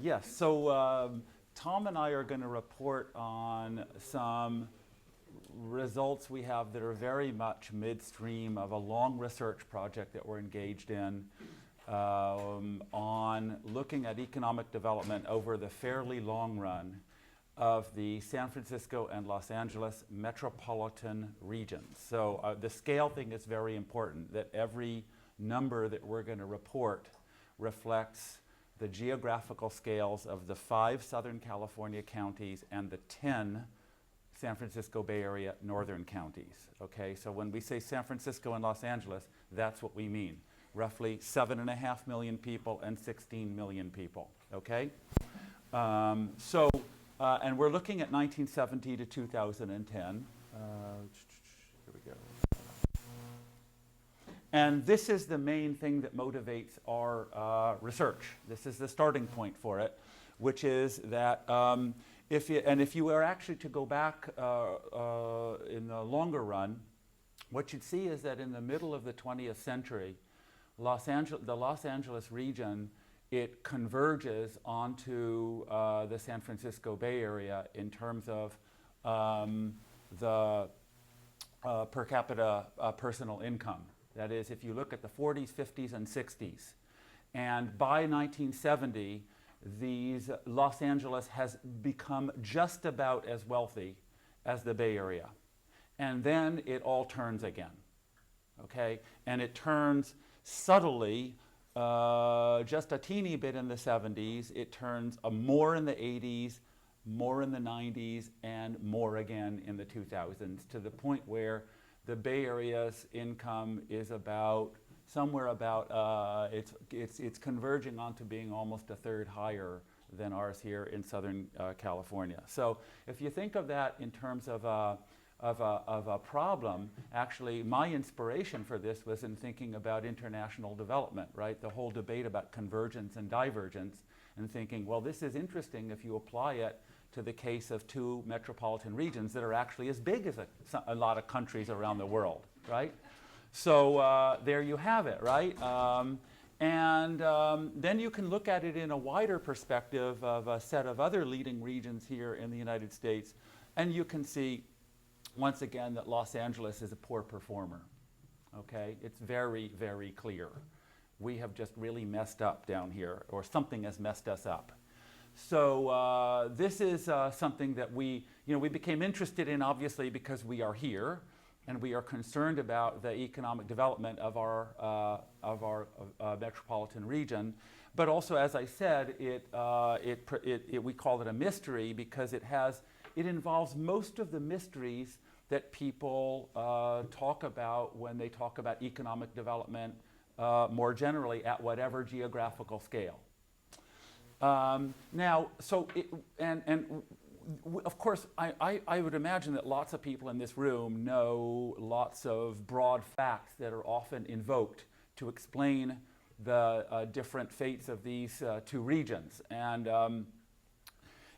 Yes, so Tom and I are going to report on some results we have that are very much midstream of a long research project that we're engaged in on looking at economic development over the fairly long run of the San Francisco and Los Angeles metropolitan regions. So the scale thing is very important, that every number that we're going to report reflects the geographical scales of the 5 Southern California counties and the 10 San Francisco Bay Area northern counties. Okay, so when we say San Francisco and Los Angeles, that's what we mean. Roughly 7.5 million people and 16 million people. Okay, and we're looking at 1970 to 2010. Here we go. And this is the main thing that motivates our research. This is the starting point for it, which is that if you were actually to go back in the longer run, what you'd see is that in the middle of the 20th century, the Los Angeles region, it converges onto the San Francisco Bay Area in terms of the per capita personal income. That is, if you look at the 40s, 50s, and 60s, and by 1970, Los Angeles has become just about as wealthy as the Bay Area. And then it all turns again, okay? And it turns subtly, just a teeny bit in the 70s, it turns more in the 80s, more in the 90s, and more again in the 2000s, to the point where the Bay Area's income is somewhere about it's converging onto being almost a third higher than ours here in Southern California. So if you think of that in terms of a problem, actually my inspiration for this was in thinking about international development, right? The whole debate about convergence and divergence, and thinking, well, this is interesting if you apply it to the case of 2 metropolitan regions that are actually as big as a lot of countries around the world, right? So there you have it, right? Then you can look at it in a wider perspective of a set of other leading regions here in the United States, and you can see, once again, that Los Angeles is a poor performer, okay? It's very, very clear. We have just really messed up down here, or something has messed us up. So this is something that we became interested in, obviously, because we are here and we are concerned about the economic development of our metropolitan region. But also, as I said, we call it a mystery because it involves most of the mysteries that people talk about when they talk about economic development more generally at whatever geographical scale. Of course, I would imagine that lots of people in this room know lots of broad facts that are often invoked to explain the different fates of these 2 regions. And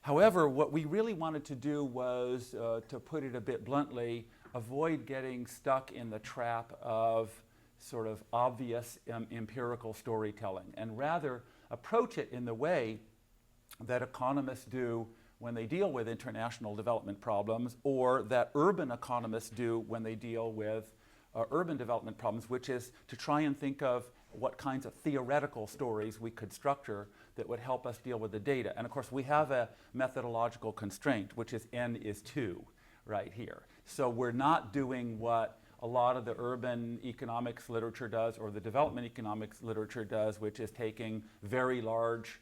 however, what we really wanted to do was, to put it a bit bluntly, avoid getting stuck in the trap of sort of obvious empirical storytelling, and rather approach it in the way that economists do when they deal with international development problems, or that urban economists do when they deal with urban development problems, which is to try and think of what kinds of theoretical stories we could structure that would help us deal with the data. And of course, we have a methodological constraint, which is n is 2 right here. So we're not doing what a lot of the urban economics literature does, or the development economics literature does, which is taking very large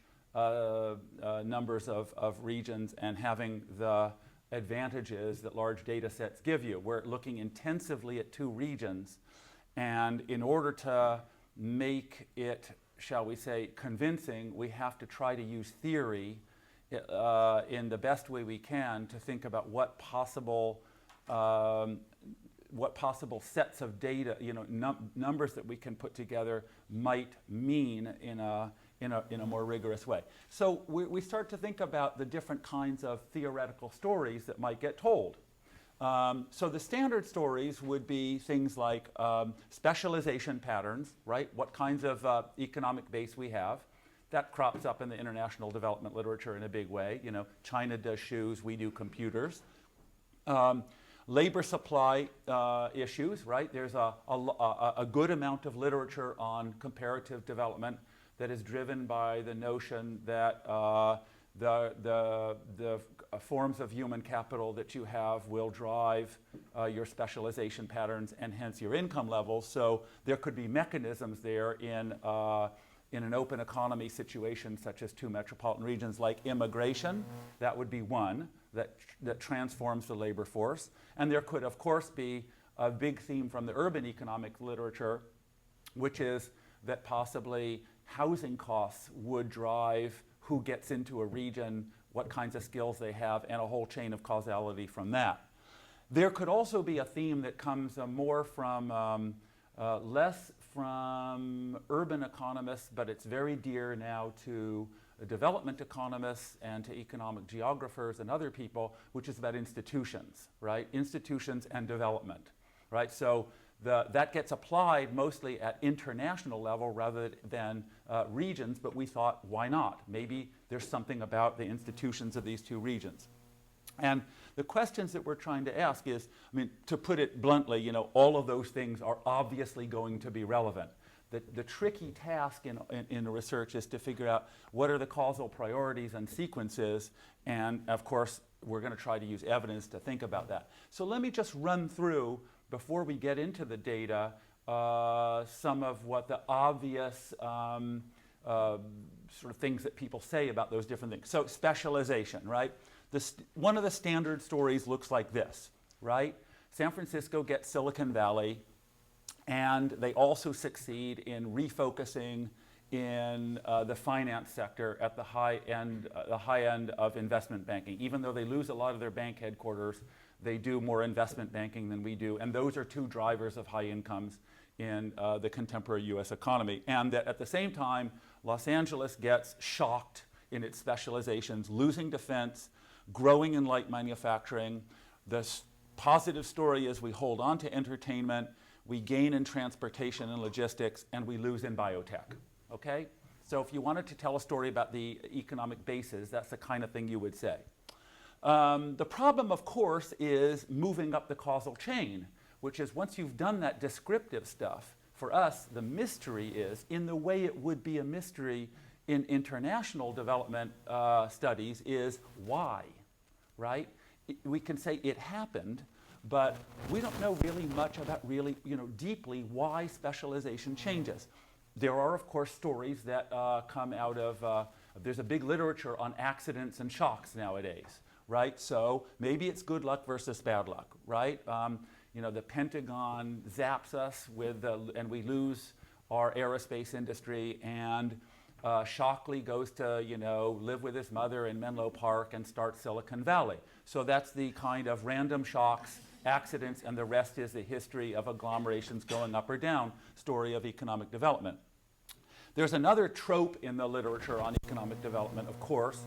numbers of regions and having the advantages that large data sets give you. We're looking intensively at 2 regions, and in order to make it, shall we say, convincing, we have to try to use theory in the best way we can to think about what possible sets of data, numbers that we can put together might mean in a more rigorous way. So we start to think about the different kinds of theoretical stories that might get told. So the standard stories would be things like specialization patterns, right? What kinds of economic base we have. that crops up in the international development literature in a big way. You know, China does shoes, we do computers. Labor supply issues, right? There's a good amount of literature on comparative development that is driven by the notion that the forms of human capital that you have will drive your specialization patterns and hence your income levels. So there could be mechanisms there in an open economy situation such as two metropolitan regions like immigration. That would be one that transforms the labor force. And there could, of course, be a big theme from the urban economic literature, which is that possibly housing costs would drive who gets into a region, what kinds of skills they have, and a whole chain of causality from that. There could also be a theme that comes more from, less from urban economists, but it's very dear now to development economists and to economic geographers and other people, which is about institutions, right? Institutions and development, right? So that gets applied mostly at international level rather than regions, but we thought, why not? Maybe there's something about the institutions of these two regions. And the questions that we're trying to ask is, I mean, to put it bluntly, you know, all of those things are obviously going to be relevant. The tricky task in the research is to figure out what are the causal priorities and sequences, and of course, we're going to try to use evidence to think about that. So let me just run through, before we get into the data, some of what the obvious sort of things that people say about those different things. So specialization, right? One of the standard stories looks like this, right? San Francisco gets Silicon Valley, and they also succeed in refocusing in the finance sector at the high end of investment banking. Even though they lose a lot of their bank headquarters, they do more investment banking than we do, and those are two drivers of high incomes in the contemporary US economy. And that at the same time, Los Angeles gets shocked in its specializations, losing defense, growing in light manufacturing. The positive story is we hold on to entertainment, we gain in transportation and logistics, and we lose in biotech, okay? So if you wanted to tell a story about the economic basis, that's the kind of thing you would say. The problem, of course, is moving up the causal chain, which is once you've done that descriptive stuff, for us, the mystery is, in the way it would be a mystery in international development studies, is why, right? We can say it happened, but we don't know really much about really, deeply why specialization changes. There are, of course, stories that come out of, there's a big literature on accidents and shocks nowadays, right? So maybe it's good luck versus bad luck, right? The Pentagon zaps us and we lose our aerospace industry, and Shockley goes to, live with his mother in Menlo Park and start Silicon Valley. So that's the kind of random shocks, accidents, and the rest is the history of agglomerations going up or down story of economic development. There's another trope in the literature on economic development, of course,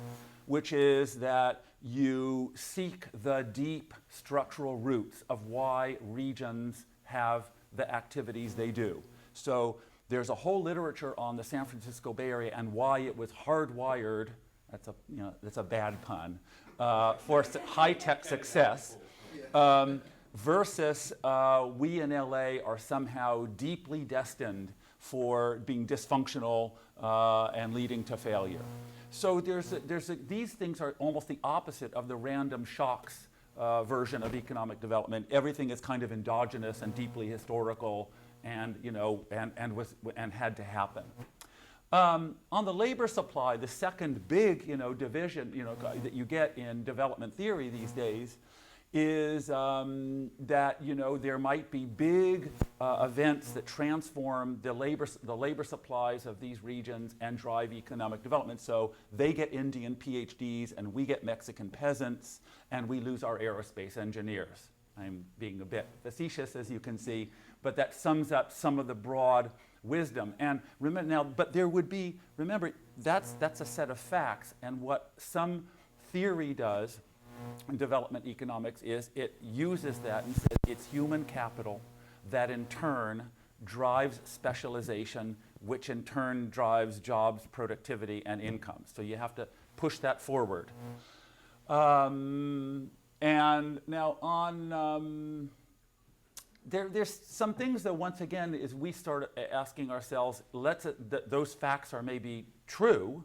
which is that you seek the deep structural roots of why regions have the activities they do. So there's a whole literature on the San Francisco Bay Area and why it was hardwired, that's a bad pun, for high-tech success, versus we in LA are somehow deeply destined for being dysfunctional and leading to failure. So these things are almost the opposite of the random shocks version of economic development. Everything is kind of endogenous and deeply historical, and had to happen. On the labor supply, the second big division that you get in development theory these days is that there might be big events that transform the labor supplies of these regions and drive economic development. So they get Indian PhDs and we get Mexican peasants and we lose our aerospace engineers. I'm being a bit facetious, as you can see, but that sums up some of the broad wisdom. And remember now, but there would be, remember, that's a set of facts, and what some theory does in development economics is it uses that and says it's human capital that in turn drives specialization, which in turn drives jobs, productivity, and income. So you have to push that forward. And now on, there's some things that once again, is we start asking ourselves, those facts are maybe true,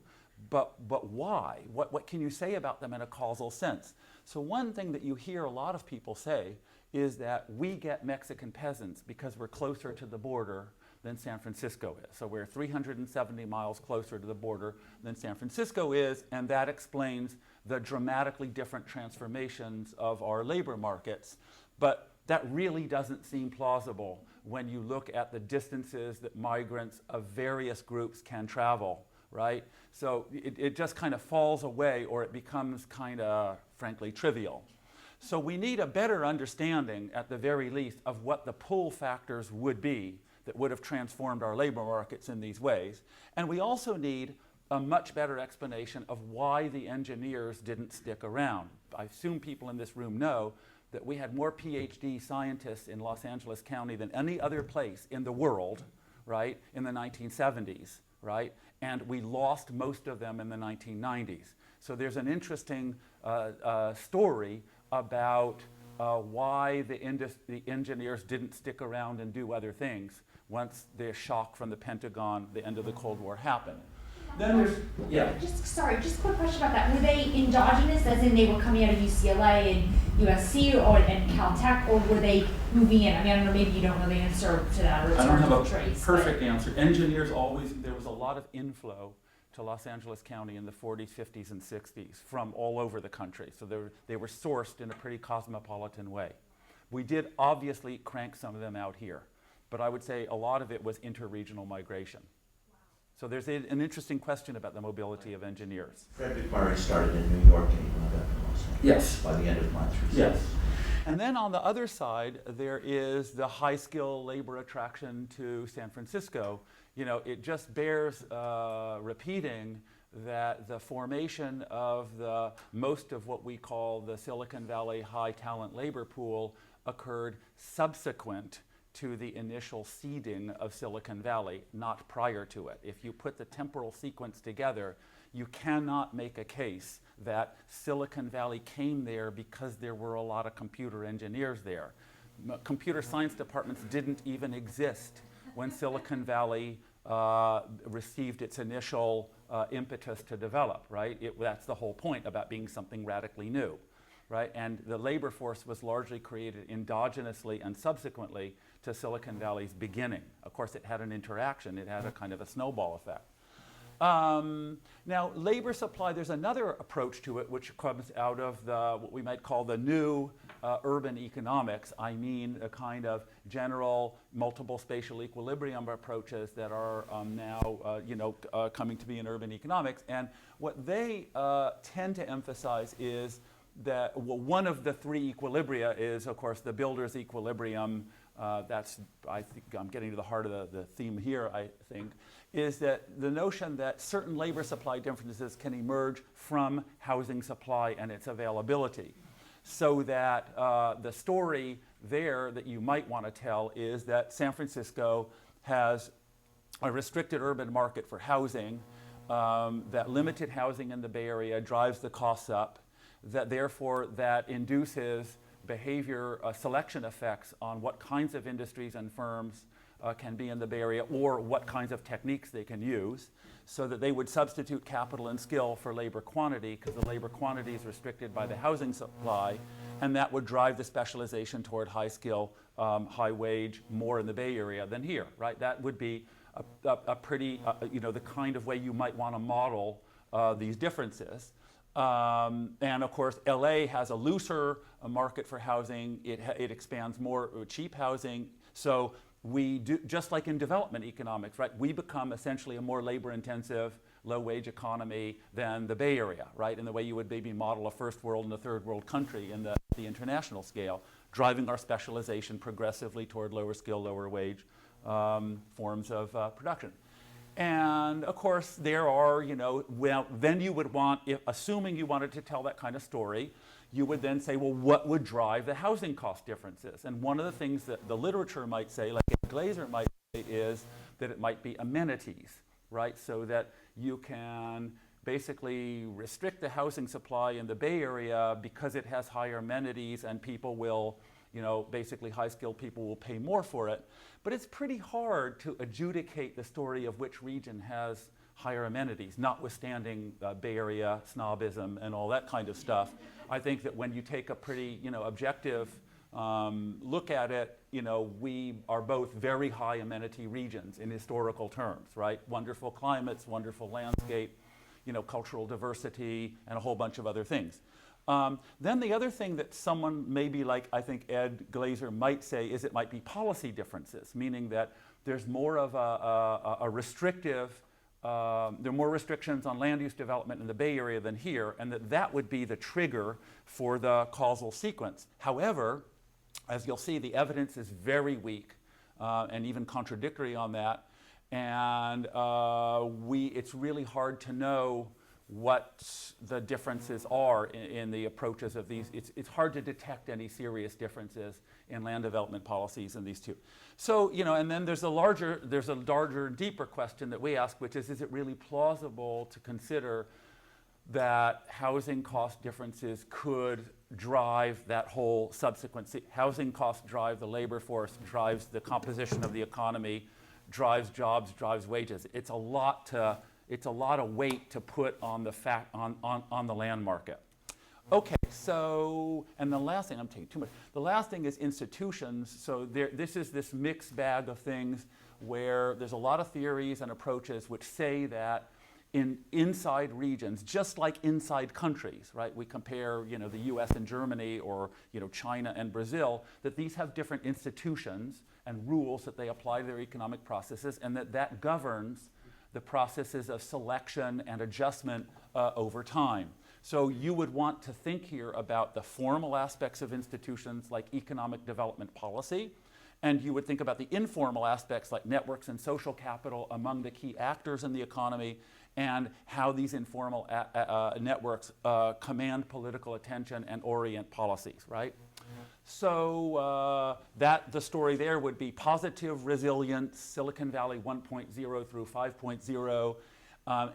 but why? What can you say about them in a causal sense? So one thing that you hear a lot of people say is that we get Mexican peasants because we're closer to the border than San Francisco is. So we're 370 miles closer to the border than San Francisco is, and that explains the dramatically different transformations of our labor markets. But that really doesn't seem plausible when you look at the distances that migrants of various groups can travel, right? So it just kind of falls away, or it becomes kind of, frankly, trivial. So we need a better understanding, at the very least, of what the pull factors would be that would have transformed our labor markets in these ways. And we also need a much better explanation of why the engineers didn't stick around. I assume people in this room know that we had more PhD scientists in Los Angeles County than any other place in the world, right, in the 1970s, right? And we lost most of them in the 1990s. So there's an interesting story about why the engineers didn't stick around and do other things once the shock from the Pentagon, the end of the Cold War, happened. Then there's, yeah. Just a quick question about that. Were they endogenous, as in they were coming out of UCLA and USC and Caltech, or were they moving in? I mean, I don't know, maybe you don't know the answer to that, or it's I don't hard have to trace. Perfect answer. Engineers always, there was a lot of inflow to Los Angeles County in the 40s, 50s, and 60s from all over the country. So they were sourced in a pretty cosmopolitan way. We did obviously crank some of them out here, but I would say a lot of it was interregional migration. So there's an interesting question about the mobility of engineers. Frederick Murray started in New York and he wound up in Los Angeles. Yes. By the end of my research. Yes. And then on the other side, there is the high-skill labor attraction to San Francisco. You know, it just bears repeating that the formation of most of what we call the Silicon Valley high-talent labor pool occurred subsequent to the initial seeding of Silicon Valley, not prior to it. If you put the temporal sequence together, you cannot make a case that Silicon Valley came there because there were a lot of computer engineers there. Computer science departments didn't even exist when Silicon Valley received its initial impetus to develop, right? That's the whole point about being something radically new, right? And the labor force was largely created endogenously and subsequently to Silicon Valley's beginning. Of course, it had an interaction. It had a kind of a snowball effect. Now, labor supply, there's another approach to it which comes out of what we might call the new urban economics. I mean, a kind of general multiple spatial equilibrium approaches that are now coming to be in urban economics. And what they tend to emphasize is that one of the three equilibria is, of course, the builder's equilibrium. I think I'm getting to the heart of the theme here, I think, is that the notion that certain labor supply differences can emerge from housing supply and its availability. So that the story there that you might want to tell is that San Francisco has a restricted urban market for housing, that limited housing in the Bay Area drives the costs up, that therefore that induces behavior selection effects on what kinds of industries and firms can be in the Bay Area, or what kinds of techniques they can use, so that they would substitute capital and skill for labor quantity, because the labor quantity is restricted by the housing supply, and that would drive the specialization toward high skill, high wage, more in the Bay Area than here, right? That would be a pretty, the kind of way you might want to model these differences. And of course, LA has a looser market for housing. It expands more cheap housing. So we do, just like in development economics, right? We become essentially a more labor-intensive, low-wage economy than the Bay Area, right? In the way you would maybe model a first world and a third world country in the international scale, driving our specialization progressively toward lower skill, lower wage forms of production. And of course, there are, then you would want, assuming you wanted to tell that kind of story, you would then say, well, what would drive the housing cost differences? And one of the things that the literature might say, like Glaser might is that it might be amenities, right? So that you can basically restrict the housing supply in the Bay Area because it has higher amenities and people will, basically high-skilled people will pay more for it. But it's pretty hard to adjudicate the story of which region has higher amenities, notwithstanding Bay Area snobism and all that kind of stuff. I think that when you take a pretty, objective look at it, we are both very high amenity regions in historical terms, right? Wonderful climates, wonderful landscape, cultural diversity, and a whole bunch of other things. Then the other thing that someone maybe like, I think Ed Glazer might say is it might be policy differences, meaning that there's more of a restrictive, there are more restrictions on land use development in the Bay Area than here, and that would be the trigger for the causal sequence. However, as you'll see, the evidence is very weak and even contradictory on that. And it's really hard to know what the differences are in the approaches of these. It's hard to detect any serious differences in land development policies in these two. So, and then there's a larger, deeper question that we ask, which is it really plausible to consider that housing cost differences could drive that whole subsequent, housing costs drive the labor force, drives the composition of the economy, drives jobs, drives wages. It's a lot of weight to put on the on the land market. Okay, so, and the last thing, I'm taking too much. The last thing is institutions. So this is this mixed bag of things where there's a lot of theories and approaches which say that inside regions, just like inside countries, right? We compare, the US and Germany, or, China and Brazil, that these have different institutions and rules that they apply to their economic processes, and that governs the processes of selection and adjustment over time. So you would want to think here about the formal aspects of institutions like economic development policy, and you would think about the informal aspects like networks and social capital among the key actors in the economy, and how these informal networks command political attention and orient policies, right? So the story there would be positive resilience, Silicon Valley 1.0 through 5.0,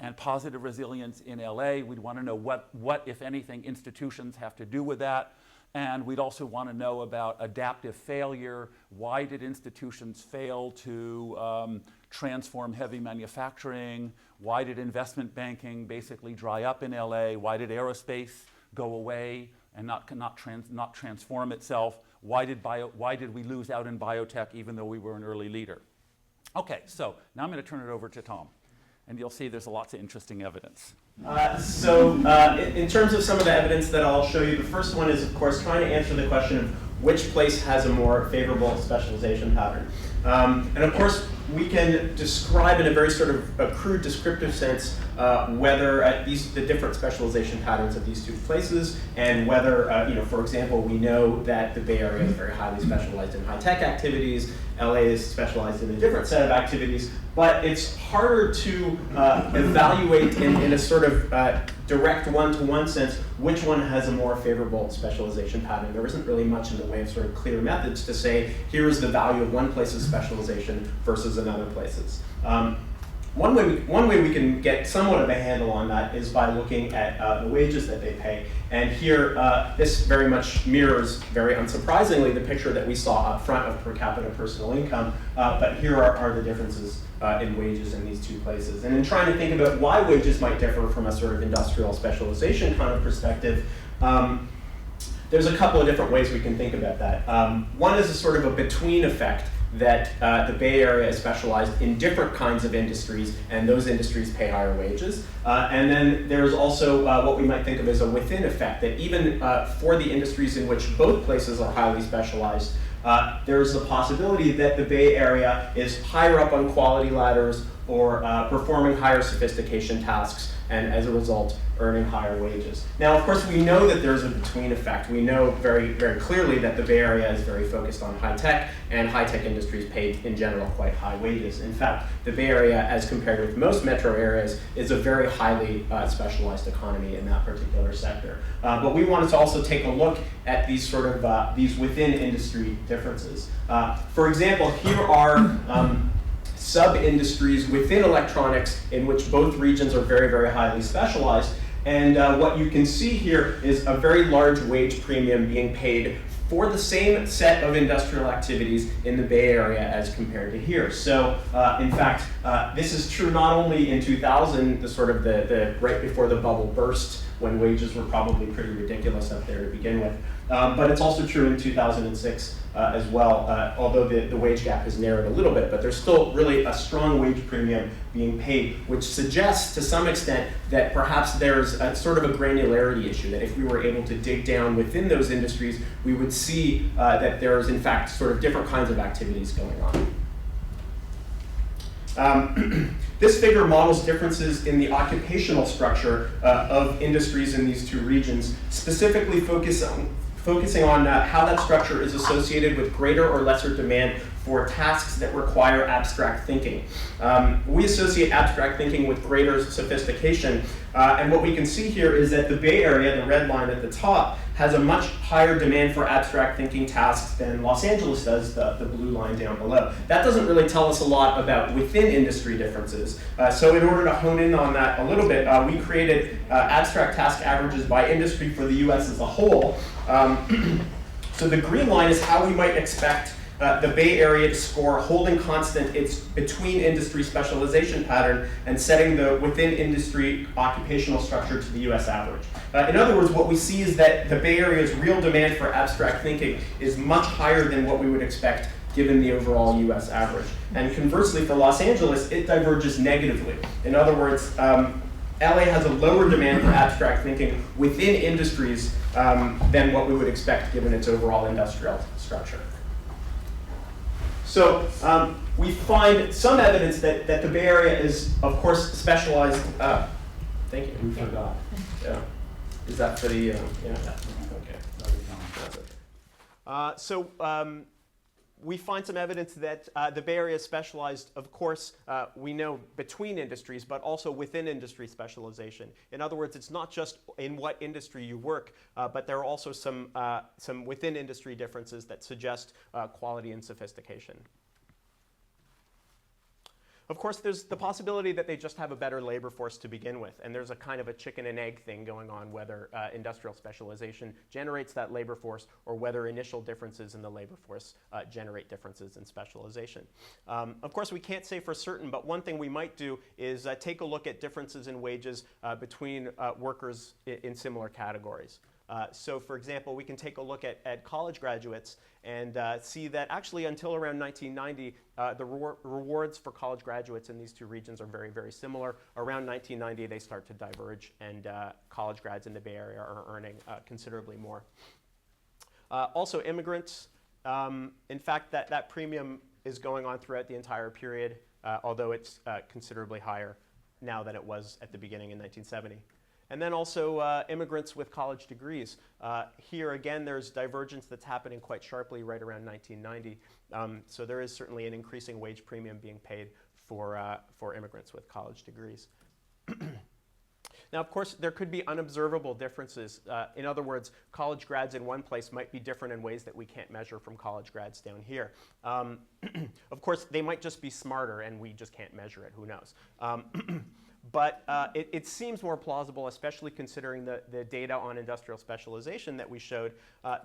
and positive resilience in LA. We'd want to know what, if anything, institutions have to do with that. And we'd also want to know about adaptive failure. Why did institutions fail to transform heavy manufacturing? Why did investment banking basically dry up in LA? Why did aerospace go away and not transform itself? Why did we lose out in biotech even though we were an early leader? Okay, so now I'm going to turn it over to Tom, and you'll see there's lots of interesting evidence. In terms of some of the evidence that I'll show you, the first one is, of course, trying to answer the question of which place has a more favorable specialization pattern. And of course, we can describe in a very sort of a crude descriptive sense whether the different specialization patterns of these two places, and whether, for example, we know that the Bay Area is very highly specialized in high-tech activities, LA is specialized in a different set of activities, but it's harder to evaluate in a sort of direct one-to-one sense which one has a more favorable specialization pattern. There isn't really much in the way of sort of clear methods to say, here is the value of one place's specialization versus another place's. One way we can get somewhat of a handle on that is by looking at the wages that they pay. And here, this very much mirrors, very unsurprisingly, the picture that we saw up front of per capita personal income. But here are the differences in wages in these two places. And in trying to think about why wages might differ from a sort of industrial specialization kind of perspective, there's a couple of different ways we can think about that. One is a sort of a between effect, that the Bay Area is specialized in different kinds of industries, and those industries pay higher wages. And then there's also what we might think of as a within effect, that even for the industries in which both places are highly specialized, there's the possibility that the Bay Area is higher up on quality ladders or performing higher sophistication tasks, and as a result, earning higher wages. Now, of course, we know that there's a between effect. We know very, very clearly that the Bay Area is very focused on high tech, and high tech industries pay, in general, quite high wages. In fact, the Bay Area, as compared with most metro areas, is a very highly specialized economy in that particular sector. But we wanted to also take a look at these sort of these within industry differences. For example, here are sub-industries within electronics in which both regions are very, very highly specialized. And what you can see here is a very large wage premium being paid for the same set of industrial activities in the Bay Area as compared to here. So, in fact, this is true not only in 2000, the right before the bubble burst, when wages were probably pretty ridiculous up there to begin with, but it's also true in 2006 as well, although the wage gap has narrowed a little bit, but there's still really a strong wage premium being paid, which suggests to some extent that perhaps there's a sort of a granularity issue, that if we were able to dig down within those industries, we would see that there's in fact sort of different kinds of activities going on. This figure models differences in the occupational structure of industries in these two regions, specifically focusing on how that structure is associated with greater or lesser demand for tasks that require abstract thinking. We associate abstract thinking with greater sophistication, and what we can see here is that the Bay Area, the red line at the top, has a much higher demand for abstract thinking tasks than Los Angeles does, the blue line down below. That doesn't really tell us a lot about within industry differences. So in order to hone in on that a little bit, we created abstract task averages by industry for the US as a whole. So the green line is how we might expect the Bay Area to score, holding constant its between industry specialization pattern and setting the within industry occupational structure to the US average. In other words, what we see is that the Bay Area's real demand for abstract thinking is much higher than what we would expect given the overall US average. And conversely, for Los Angeles, it diverges negatively. In other words, LA has a lower demand for abstract thinking within industries than what we would expect given its overall industrial structure. So we find some evidence that the Bay Area is, of course, specialized. Thank you. We forgot. Yeah. Is that for the? Yeah. Okay. That's okay. So we find some evidence that the Bay Area is specialized, of course, we know between industries, but also within industry specialization. In other words, it's not just in what industry you work, but there are also some within industry differences that suggest quality and sophistication. Of course, there's the possibility that they just have a better labor force to begin with, and there's a kind of a chicken and egg thing going on whether industrial specialization generates that labor force or whether initial differences in the labor force generate differences in specialization. Of course, we can't say for certain, but one thing we might do is take a look at differences in wages between workers in similar categories. So for example, we can take a look at college graduates and see that actually until around 1990, the rewards for college graduates in these two regions are very, very similar. Around 1990, they start to diverge, and college grads in the Bay Area are earning considerably more. Also immigrants, in fact, that premium is going on throughout the entire period, although it's considerably higher now than it was at the beginning in 1970. And then also immigrants with college degrees. Here again, there's divergence that's happening quite sharply right around 1990. So there is certainly an increasing wage premium being paid for immigrants with college degrees. Now, of course, there could be unobservable differences. In other words, college grads in one place might be different in ways that we can't measure from college grads down here. Of course, they might just be smarter and we just can't measure it, who knows. But it seems more plausible, especially considering the data on industrial specialization that we showed,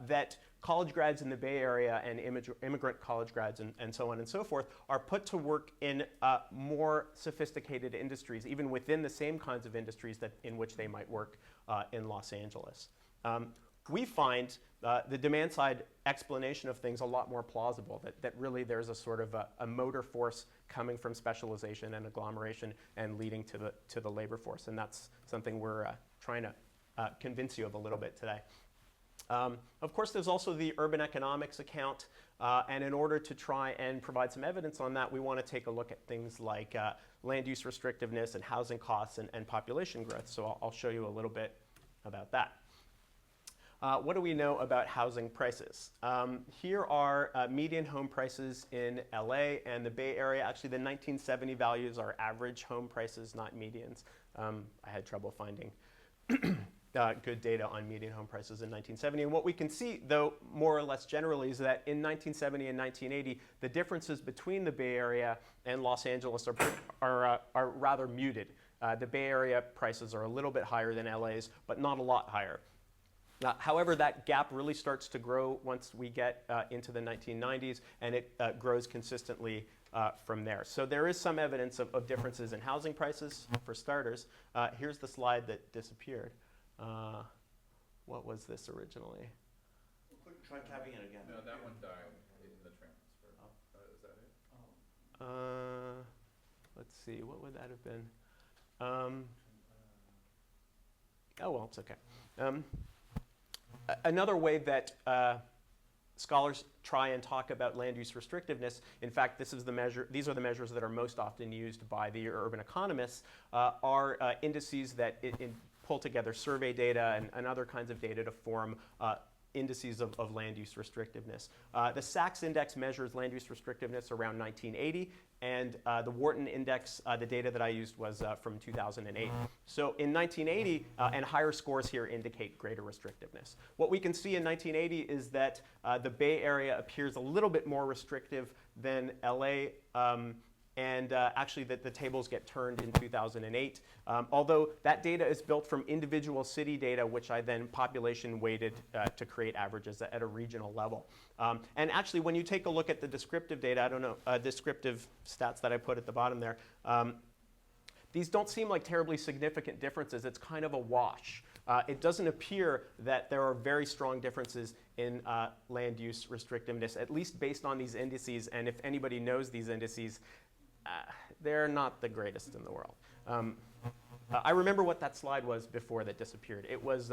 that college grads in the Bay Area and immigrant college grads and so on and so forth are put to work in more sophisticated industries, even within the same kinds of industries in which they might work in Los Angeles. We find the demand side explanation of things a lot more plausible, that really there's a sort of a motor force coming from specialization and agglomeration and leading to the labor force. And that's something we're trying to convince you of a little bit today. Of course, there's also the urban economics account. And in order to try and provide some evidence on that, we want to take a look at things like land use restrictiveness and housing costs and population growth. So I'll show you a little bit about that. What do we know about housing prices? Here are median home prices in LA and the Bay Area. Actually, the 1970 values are average home prices, not medians. I had trouble finding good data on median home prices in 1970. And what we can see, though, more or less generally, is that in 1970 and 1980, the differences between the Bay Area and Los Angeles are rather muted. The Bay Area prices are a little bit higher than LA's, but not a lot higher. However, that gap really starts to grow once we get into the 1990s, and it grows consistently from there. So there is some evidence of differences in housing prices, for starters. Here's the slide that disappeared. What was this originally? Try tapping it again. No, that one died in the transfer. Is that it? Let's see, what would that have been? Oh, well, it's okay. Another way that scholars try and talk about land use restrictiveness, in fact, these are the measures that are most often used by the urban economists, are indices that pull together survey data and other kinds of data to form indices of land use restrictiveness. The Sachs index measures land use restrictiveness around 1980, and the Wharton index, the data that I used was from 2008. So in 1980, and higher scores here indicate greater restrictiveness. What we can see in 1980 is that the Bay Area appears a little bit more restrictive than LA, and actually the tables get turned in 2008. Although that data is built from individual city data, which I then population weighted to create averages at a regional level. And actually, when you take a look at the descriptive data, I don't know, descriptive stats that I put at the bottom there, these don't seem like terribly significant differences. It's kind of a wash. It doesn't appear that there are very strong differences in land use restrictiveness, at least based on these indices. And if anybody knows these indices, they're not the greatest in the world. I remember what that slide was before that disappeared. It was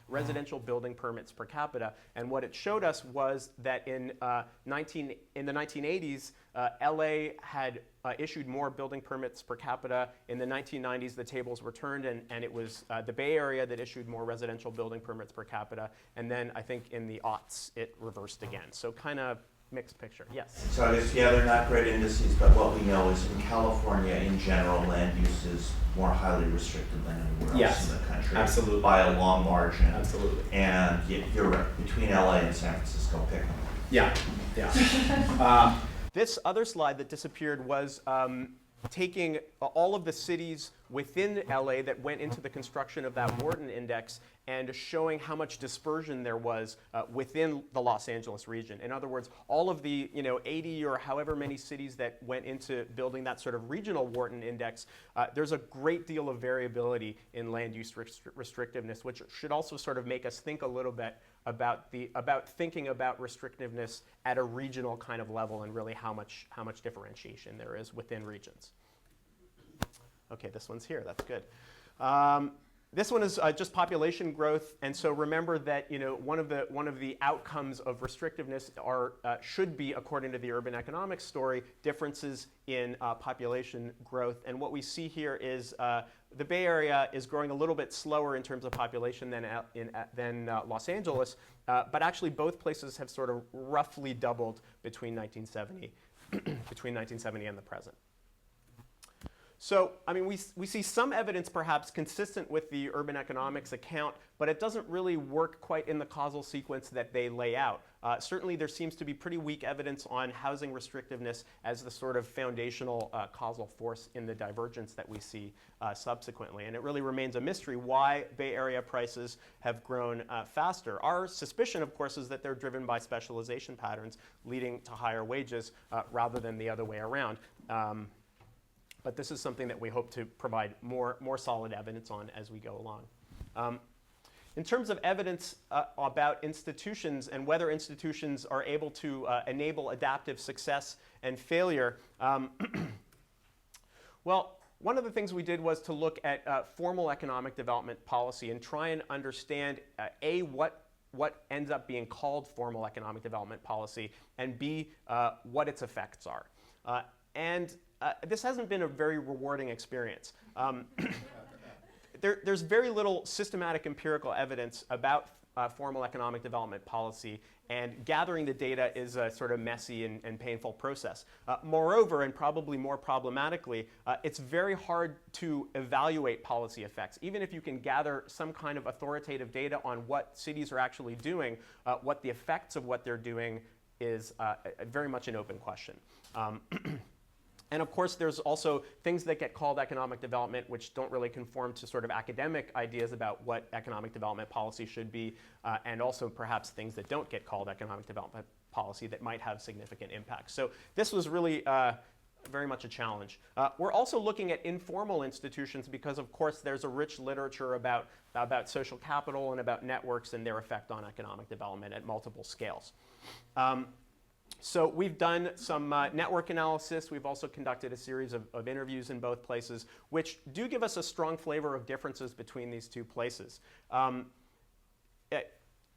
residential building permits per capita, and what it showed us was that in the 1980s, LA had issued more building permits per capita. In the 1990s, the tables were turned, and it was the Bay Area that issued more residential building permits per capita, and then I think in the aughts, it reversed again. So kind of mixed picture. Yes? So I guess, yeah, they're not great indices, but what we know is in California, in general, land use is more highly restricted than anywhere else in the country. Absolutely. By a long margin. Absolutely. And you're right, between LA and San Francisco, pick them. Yeah, yeah. This other slide that disappeared was taking all of the cities within LA that went into the construction of that Wharton index and showing how much dispersion there was within the Los Angeles region. In other words, all of the 80 or however many cities that went into building that sort of regional Wharton index, there's a great deal of variability in land use restrictiveness, which should also sort of make us think a little bit about thinking about restrictiveness at a regional kind of level and really how much differentiation there is within regions. Okay, this one's here. That's good. This one is just population growth, and so remember that one of the outcomes of restrictiveness should be, according to the urban economics story, differences in population growth. And what we see here is the Bay Area is growing a little bit slower in terms of population than Los Angeles, but actually both places have sort of roughly doubled between 1970 and the present. So, I mean, we see some evidence perhaps consistent with the urban economics account, but it doesn't really work quite in the causal sequence that they lay out. Certainly, there seems to be pretty weak evidence on housing restrictiveness as the sort of foundational causal force in the divergence that we see subsequently. And it really remains a mystery why Bay Area prices have grown faster. Our suspicion, of course, is that they're driven by specialization patterns leading to higher wages rather than the other way around. But this is something that we hope to provide more solid evidence on as we go along. In terms of evidence about institutions and whether institutions are able to enable adaptive success and failure, well, one of the things we did was to look at formal economic development policy and try and understand, A, what ends up being called formal economic development policy, and B, what its effects are. This hasn't been a very rewarding experience. There's very little systematic empirical evidence about formal economic development policy, and gathering the data is a sort of messy and painful process. Moreover, and probably more problematically, it's very hard to evaluate policy effects. Even if you can gather some kind of authoritative data on what cities are actually doing, what the effects of what they're doing is very much an open question. And of course, there's also things that get called economic development, which don't really conform to sort of academic ideas about what economic development policy should be, and also perhaps things that don't get called economic development policy that might have significant impact. So this was really very much a challenge. We're also looking at informal institutions because, of course, there's a rich literature about social capital and about networks and their effect on economic development at multiple scales. So we've done some network analysis. We've also conducted a series of interviews in both places, which do give us a strong flavor of differences between these two places. To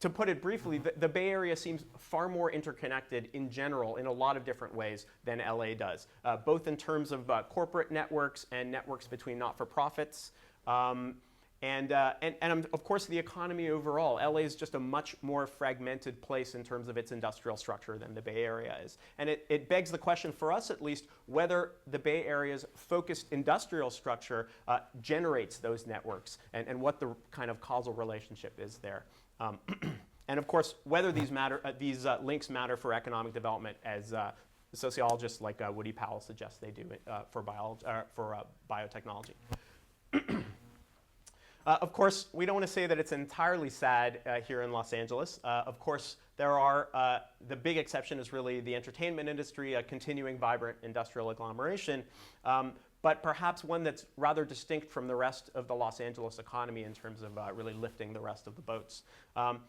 put it briefly, the Bay Area seems far more interconnected in general in a lot of different ways than LA does, both in terms of corporate networks and networks between not-for-profits. And of course, the economy overall. LA is just a much more fragmented place in terms of its industrial structure than the Bay Area is. And it begs the question, for us at least, whether the Bay Area's focused industrial structure generates those networks and what the kind of causal relationship is there. And of course, whether these links matter for economic development, as sociologists like Woody Powell suggest they do for biotechnology. Of course, we don't want to say that it's entirely sad here in Los Angeles. Of course, there are, the big exception is really the entertainment industry, a continuing vibrant industrial agglomeration, but perhaps one that's rather distinct from the rest of the Los Angeles economy in terms of really lifting the rest of the boats.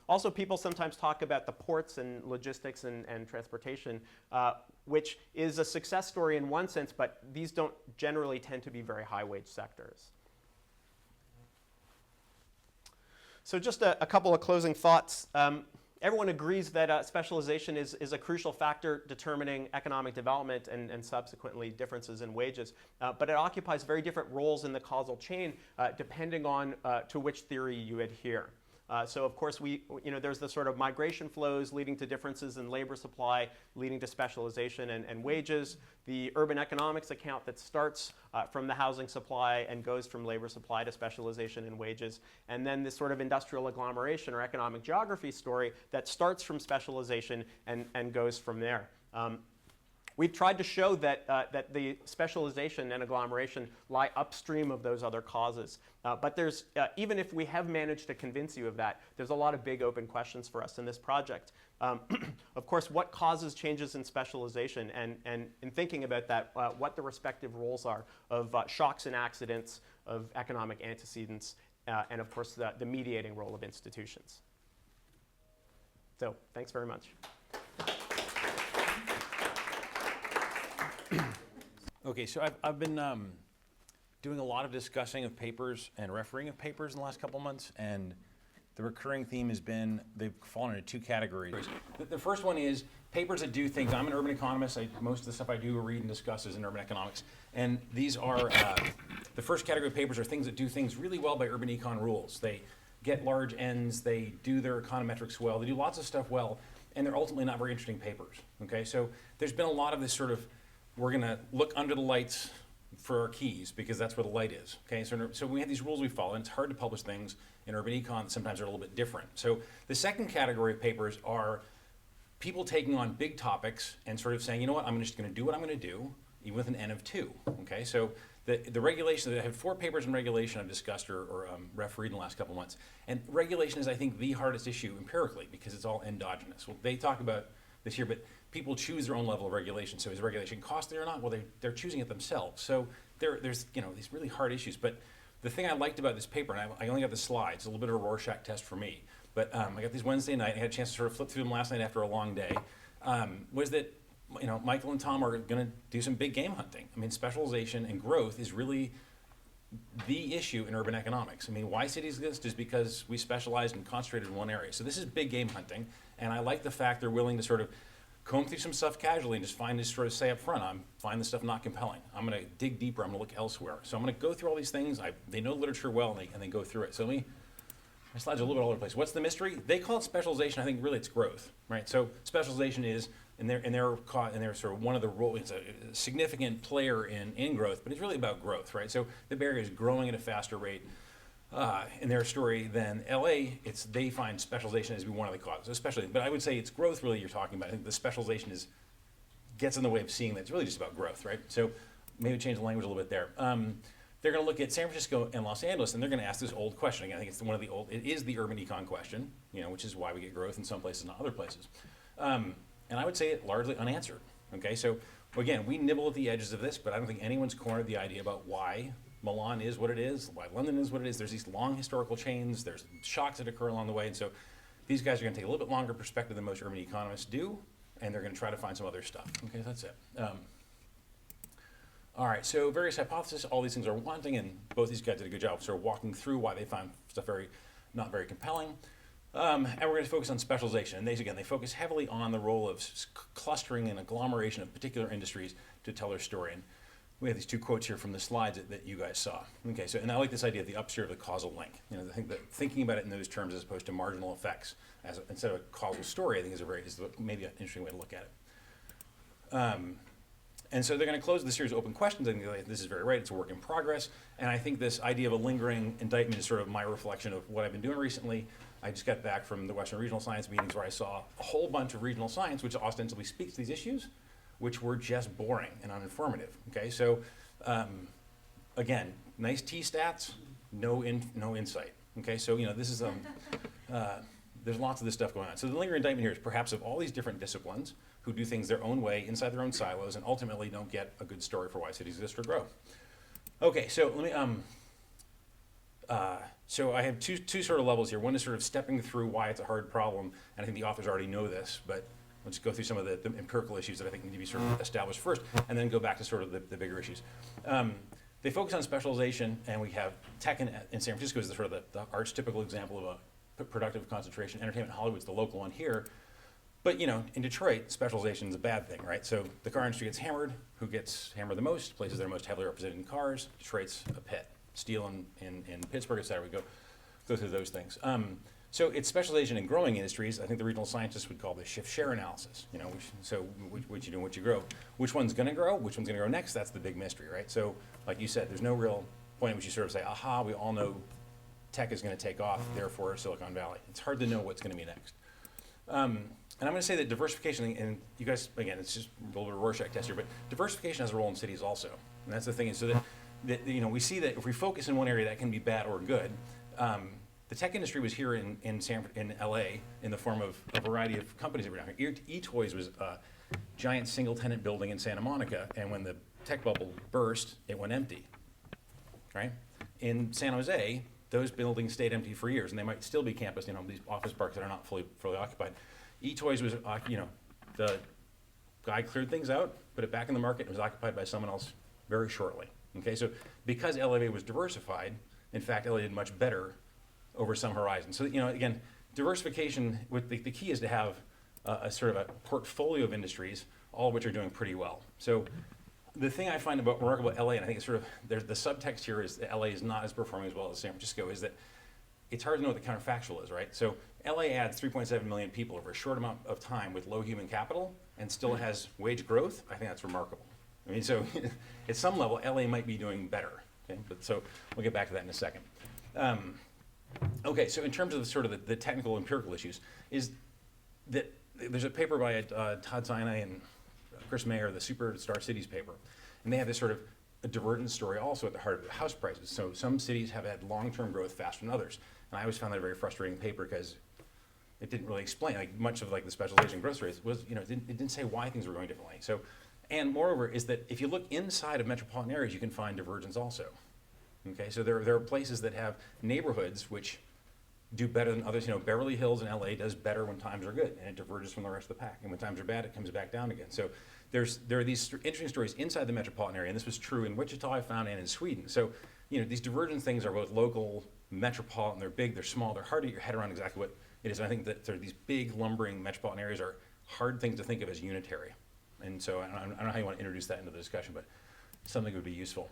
Also, people sometimes talk about the ports and logistics and transportation, which is a success story in one sense, but these don't generally tend to be very high-wage sectors. So just a couple of closing thoughts. Everyone agrees that specialization is a crucial factor determining economic development and subsequently differences in wages. But it occupies very different roles in the causal chain depending on to which theory you adhere. So of course, there's the sort of migration flows leading to differences in labor supply, leading to specialization and wages. The urban economics account that starts from the housing supply and goes from labor supply to specialization and wages. And then this sort of industrial agglomeration or economic geography story that starts from specialization and goes from there. We've tried to show that the specialization and agglomeration lie upstream of those other causes. But there's, even if we have managed to convince you of that, there's a lot of big open questions for us in this project. Of course, what causes changes in specialization? And in thinking about that, what the respective roles are of shocks and accidents, of economic antecedents, and of course, the mediating role of institutions. So, thanks very much. Okay, so I've been doing a lot of discussing of papers and refereeing of papers in the last couple of months, and the recurring theme has been they've fallen into two categories. The first one is papers that do things. I'm an urban economist. Most of the stuff I do read and discuss is in urban economics, and these are the first category of papers are things that do things really well by urban econ rules. They get large ends. They do their econometrics well. They do lots of stuff well, and they're ultimately not very interesting papers. Okay, so there's been a lot of this sort of we're going to look under the lights for our keys because that's where the light is. Okay, so we have these rules we follow, and it's hard to publish things in urban econ that sometimes are a little bit different. So the second category of papers are people taking on big topics and sort of saying, you know what, I'm just going to do what I'm going to do, even with an N of 2. Okay, so the regulation, I have 4 papers in regulation I've discussed or refereed in the last couple of months. And regulation is, I think, the hardest issue empirically because it's all endogenous. Well, they talk about this here, but people choose their own level of regulation. So is regulation costly or not? Well, they're choosing it themselves. So there's these really hard issues. But the thing I liked about this paper, and I only got the slides, a little bit of a Rorschach test for me, but I got these Wednesday night, I had a chance to sort of flip through them last night after a long day, was that Michael and Tom are going to do some big game hunting. I mean, specialization and growth is really the issue in urban economics. I mean, why cities exist is because we specialized and concentrated in one area. So this is big game hunting, and I like the fact they're willing to sort of comb through some stuff casually and just sort of say up front, find this stuff not compelling. I'm going to dig deeper. I'm going to look elsewhere. So I'm going to go through all these things. They know literature well, and they go through it. So let me My slides are a little bit all over the place. What's the mystery? They call it specialization. I think really it's growth, right? So specialization is, and they're sort of one of the roles. It's a significant player in growth, but it's really about growth, right? So the Bay Area is growing at a faster rate in their story than LA. They find specialization as being one of the causes, especially. But I would say it's growth really you're talking about. I think the specialization gets in the way of seeing that it's really just about growth, right? So maybe change the language a little bit there. They're going to look at San Francisco and Los Angeles, and they're going to ask this old question. Again, I think it's it is the urban econ question, which is why we get growth in some places and not other places. And I would say it largely unanswered. Okay, so again, we nibble at the edges of this, but I don't think anyone's cornered the idea about why Milan is what it is, why London is what it is. There's these long historical chains, there's shocks that occur along the way, and so these guys are going to take a little bit longer perspective than most urban economists do, and they're going to try to find some other stuff. Okay, that's it. All right, so various hypotheses, all these things are wanting, and both these guys did a good job sort of walking through why they found stuff not very compelling. And we're going to focus on specialization. And they focus heavily on the role of clustering and agglomeration of particular industries to tell their story. And we have these two quotes here from the slides that you guys saw. Okay, so, and I like this idea of the upstream of the causal link. I think that thinking about it in those terms as opposed to marginal effects instead of a causal story, I think is maybe an interesting way to look at it. And so they're going to close the series of open questions. I think this is very right. It's a work in progress. And I think this idea of a lingering indictment is sort of my reflection of what I've been doing recently. I just got back from the Western Regional Science meetings where I saw a whole bunch of regional science, which ostensibly speaks to these issues, which were just boring and uninformative. Okay, so again, nice T-stats, no insight. Okay, so this is there's lots of this stuff going on. So the lingering indictment here is perhaps of all these different disciplines who do things their own way inside their own silos and ultimately don't get a good story for why cities exist or grow. Okay, so let me so I have two sort of levels here. One is sort of stepping through why it's a hard problem, and I think the authors already know this, but let's go through some of the empirical issues that I think need to be sort of established first, and then go back to sort of the bigger issues. They focus on specialization, and we have tech in San Francisco is the sort of the archetypical example of a productive concentration. Entertainment Hollywood's the local one here. But in Detroit, specialization is a bad thing, right? So the car industry gets hammered. Who gets hammered the most? Places that are most heavily represented in cars. Detroit's a pit. Steel in Pittsburgh, et cetera. We go through those things. So it's specialization in growing industries. I think the regional scientists would call this shift-share analysis. What you do, what you grow. Which one's going to grow? Which one's going to grow next? That's the big mystery, right? So like you said, there's no real point at which you sort of say, aha, we all know tech is going to take off, therefore Silicon Valley. It's hard to know what's going to be next. And I'm going to say that diversification, and you guys, again, it's just a little bit of a Rorschach test here, but diversification has a role in cities also. And that's the thing, is so that we see that if we focus in one area, that can be bad or good. The tech industry was here in LA in the form of a variety of companies that were down here. eToys was a giant single-tenant building in Santa Monica, and when the tech bubble burst, it went empty, right? In San Jose, those buildings stayed empty for years, and they might still be campus, these office parks that are not fully occupied. eToys was, the guy cleared things out, put it back in the market, and it was occupied by someone else very shortly. Okay, so because LA was diversified, in fact, LA did much better over some horizon. So, again, diversification, the key is to have a sort of a portfolio of industries, all of which are doing pretty well. So the thing I find remarkable about LA, and I think it's sort of, there's the subtext here is that LA is not as performing as well as San Francisco, is that it's hard to know what the counterfactual is, right? So LA adds 3.7 million people over a short amount of time with low human capital and still has wage growth. I think that's remarkable. I mean, so at some level, LA might be doing better. Okay, but so we'll get back to that in a second. Okay, so in terms of the technical empirical issues, is that there's a paper by Todd Sinai and Chris Mayer, the Superstar Cities paper, and they have this sort of a divergence story also at the heart of the house prices. So some cities have had long-term growth faster than others, and I always found that a very frustrating paper because it didn't really explain, much of the specialization growth rates was, it didn't say why things were going differently. So, and moreover, is that if you look inside of metropolitan areas, you can find divergence also. Okay, so there are places that have neighborhoods which do better than others. Beverly Hills in LA does better when times are good, and it diverges from the rest of the pack. And when times are bad, it comes back down again. So there are these interesting stories inside the metropolitan area, and this was true in Wichita, I found, and in Sweden. So these divergent things are both local, metropolitan. They're big, they're small, they're hard to get your head around exactly what it is. And I think that these big lumbering metropolitan areas are hard things to think of as unitary. And so I don't know how you want to introduce that into the discussion, but something would be useful.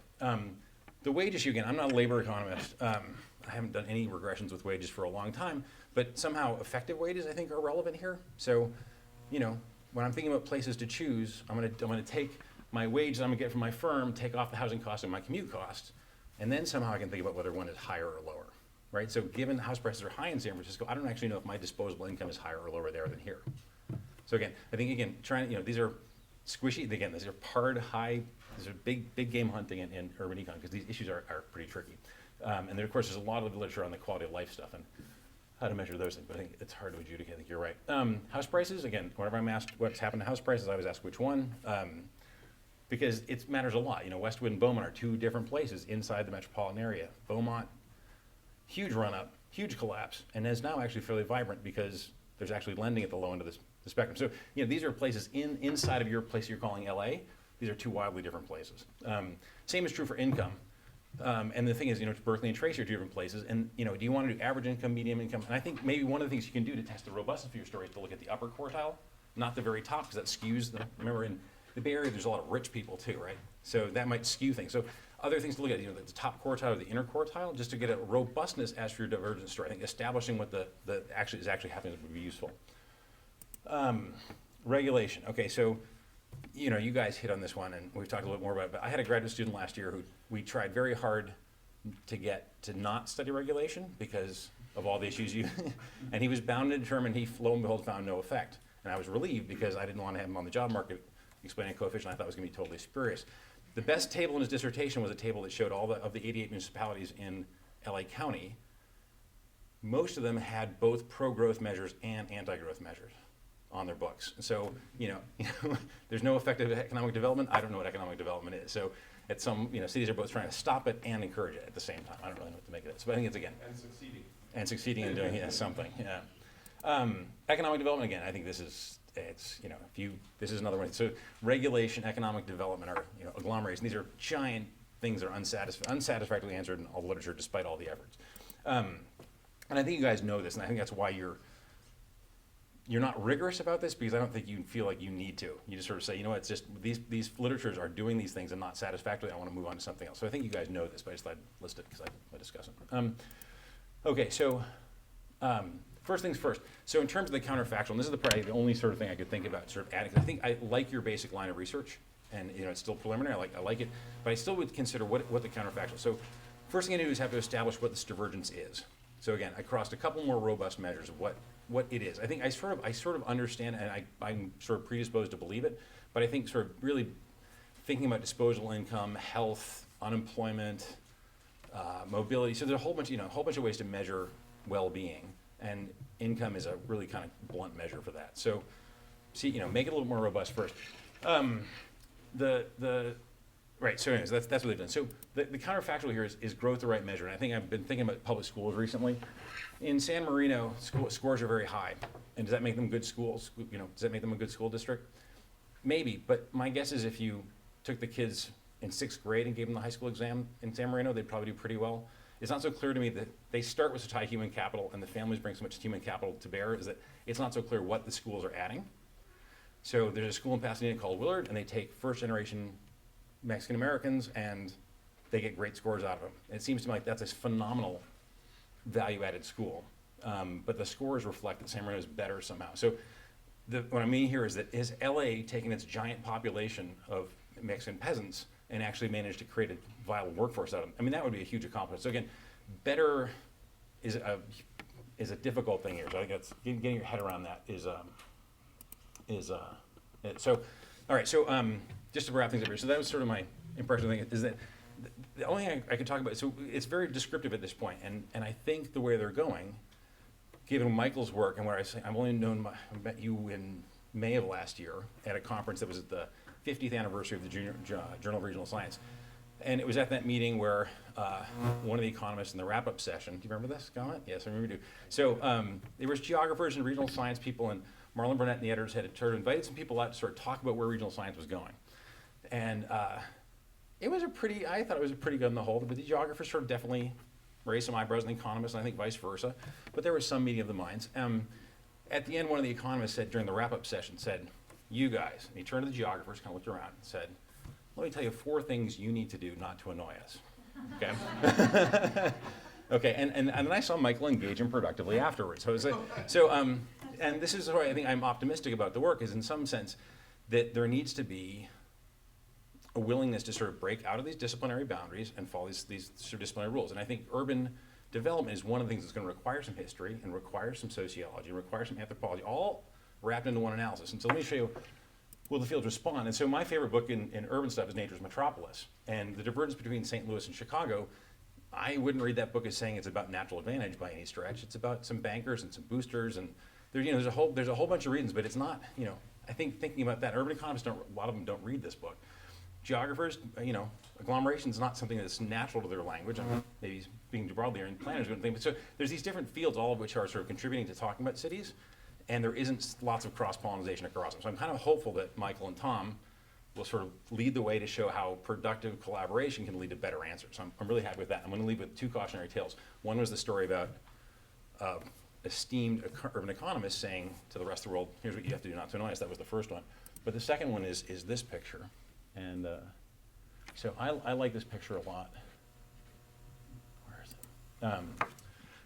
the wage issue, again, I'm not a labor economist. I haven't done any regressions with wages for a long time, but somehow effective wages, I think, are relevant here. So, you know, when I'm thinking about places to choose, I'm gonna take my wage that I'm gonna get from my firm, take off the housing cost and my commute cost, and then somehow I can think about whether one is higher or lower, right? So given house prices are high in San Francisco, I don't actually know if my disposable income is higher or lower there than here. So again, I think, again, these are squishy, again, these are pard high, these are big game hunting in urban econ, because these issues are pretty tricky. And then, of course, there's a lot of literature on the quality of life stuff and how to measure those things, but I think it's hard to adjudicate. I think you're right. House prices, again, whenever I'm asked what's happened to house prices, I always ask which one, because it matters a lot. You know, Westwood and Beaumont are two different places inside the metropolitan area. Beaumont, huge run up, huge collapse, and is now actually fairly vibrant because there's actually lending at the low end of the spectrum. So, you know, these are places inside of your place you're calling LA. These are two wildly different places. Same is true for income. And the thing is, you know, Berkeley and Tracy are two different places. And, you know, do you want to do average income, medium income? And I think maybe one of the things you can do to test the robustness of your story is to look at the upper quartile, not the very top, because that skews the, remember in the Bay Area, there's a lot of rich people too, right? So that might skew things. So other things to look at, you know, the top quartile or the inner quartile, just to get a robustness as for your divergence story. I think establishing what the actually is actually happening would be useful. Regulation. Okay, so, you know, you guys hit on this one, and we've talked a little bit more about it, but I had a graduate student last year who we tried very hard to get to not study regulation because of all the issues and he was bound and determined. He, lo and behold, found no effect. And I was relieved because I didn't want to have him on the job market explaining a coefficient I thought was going to be totally spurious. The best table in his dissertation was a table that showed all of the 88 municipalities in LA County. Most of them had both pro-growth measures and anti-growth measures on their books. And so, you know, there's no effective economic development. I don't know what economic development is. So at some, you know, cities are both trying to stop it and encourage it at the same time. I don't really know what to make of it. So I think it's, again. And succeeding in doing something, yeah. Economic development, again, I think this is, it's, you know, this is another one. So regulation, economic development are, you know, agglomerates. And these are giant things that are unsatisfactorily answered in all the literature despite all the efforts. And I think you guys know this, and I think that's why you're not rigorous about this, because I don't think you feel like you need to. You just sort of say, you know what, it's just these literatures are doing these things and not satisfactorily. I want to move on to something else. So I think you guys know this, but I just thought I'd list it because I discuss it. Okay, so first things first. So in terms of the counterfactual, and this is probably the only sort of thing I could think about sort of adding. I think I like your basic line of research, and you know it's still preliminary. I like it, but I still would consider what the counterfactual. So first thing I do is have to establish what this divergence is. So again, I crossed a couple more robust measures of what it is. I think I sort of understand, and I'm sort of predisposed to believe it, but I think sort of really thinking about disposable income, health, unemployment, mobility. So there's a whole bunch of ways to measure well-being, and income is a really kind of blunt measure for that. So, see, you know, make it a little more robust first. Right, so anyways, that's what they've done. So the counterfactual here is growth the right measure? And I think I've been thinking about public schools recently. In San Marino, scores are very high. And does that make them good schools? You know, does that make them a good school district? Maybe, but my guess is if you took the kids in 6th grade and gave them the high school exam in San Marino, they'd probably do pretty well. It's not so clear to me that they start with such high human capital and the families bring so much human capital to bear, is that it's not so clear what the schools are adding. So there's a school in Pasadena called Willard, and they take first generation Mexican Americans and they get great scores out of them. And it seems to me like that's a phenomenal value-added school. But the scores reflect that San Marino is better somehow. So what I mean here is that is LA taking its giant population of Mexican peasants and actually managed to create a viable workforce out of them? I mean, that would be a huge accomplishment. So again, better is a difficult thing here. So I think that's getting your head around that so. All right, so just to wrap things up here, so that was sort of my impression of is that the only thing I could talk about, so it's very descriptive at this point, and I think the way they're going, given Michael's work and where I've only met you in May of last year at a conference that was at the 50th anniversary of the Journal of Regional Science. And it was at that meeting where one of the economists in the wrap-up session, do you remember this comment? Yes, I remember you do. So there was geographers and regional science people, and Marlon Burnett and the editors had invited some people out to sort of talk about where regional science was going. And I thought it was pretty good on the whole, but the geographers sort of definitely raised some eyebrows, and the economists, and I think vice versa. But there was some meeting of the minds. At the end, one of the economists said during the wrap-up session, said, you guys, and he turned to the geographers, kind of looked around and said, let me tell you 4 things you need to do not to annoy us. Okay. Okay, and then I saw Michael engage him productively afterwards. So, and this is why I think I'm optimistic about the work, is in some sense that there needs to be a willingness to sort of break out of these disciplinary boundaries and follow these sort of disciplinary rules. And I think urban development is one of the things that's going to require some history and require some sociology, and require some anthropology, all wrapped into one analysis. And so let me show you, will the fields respond? And so my favorite book in urban stuff is Nature's Metropolis. And the divergence between St. Louis and Chicago, I wouldn't read that book as saying it's about natural advantage by any stretch. It's about some bankers and some boosters, and there, there's a whole bunch of reasons, but it's not, I think thinking about that, urban economists a lot of them don't read this book. Geographers, agglomeration is not something that's natural to their language. I'm maybe speaking too broadly, or planners wouldn't think, but so there's these different fields, all of which are sort of contributing to talking about cities, and there isn't lots of cross-pollination across them. So I'm kind of hopeful that Michael and Tom will sort of lead the way to show how productive collaboration can lead to better answers. So I'm really happy with that. I'm going to leave with two cautionary tales. One was the story about esteemed urban economists saying to the rest of the world, here's what you have to do not to annoy us. That was the first one. But the second one is this picture. And so I like this picture a lot. Where is it?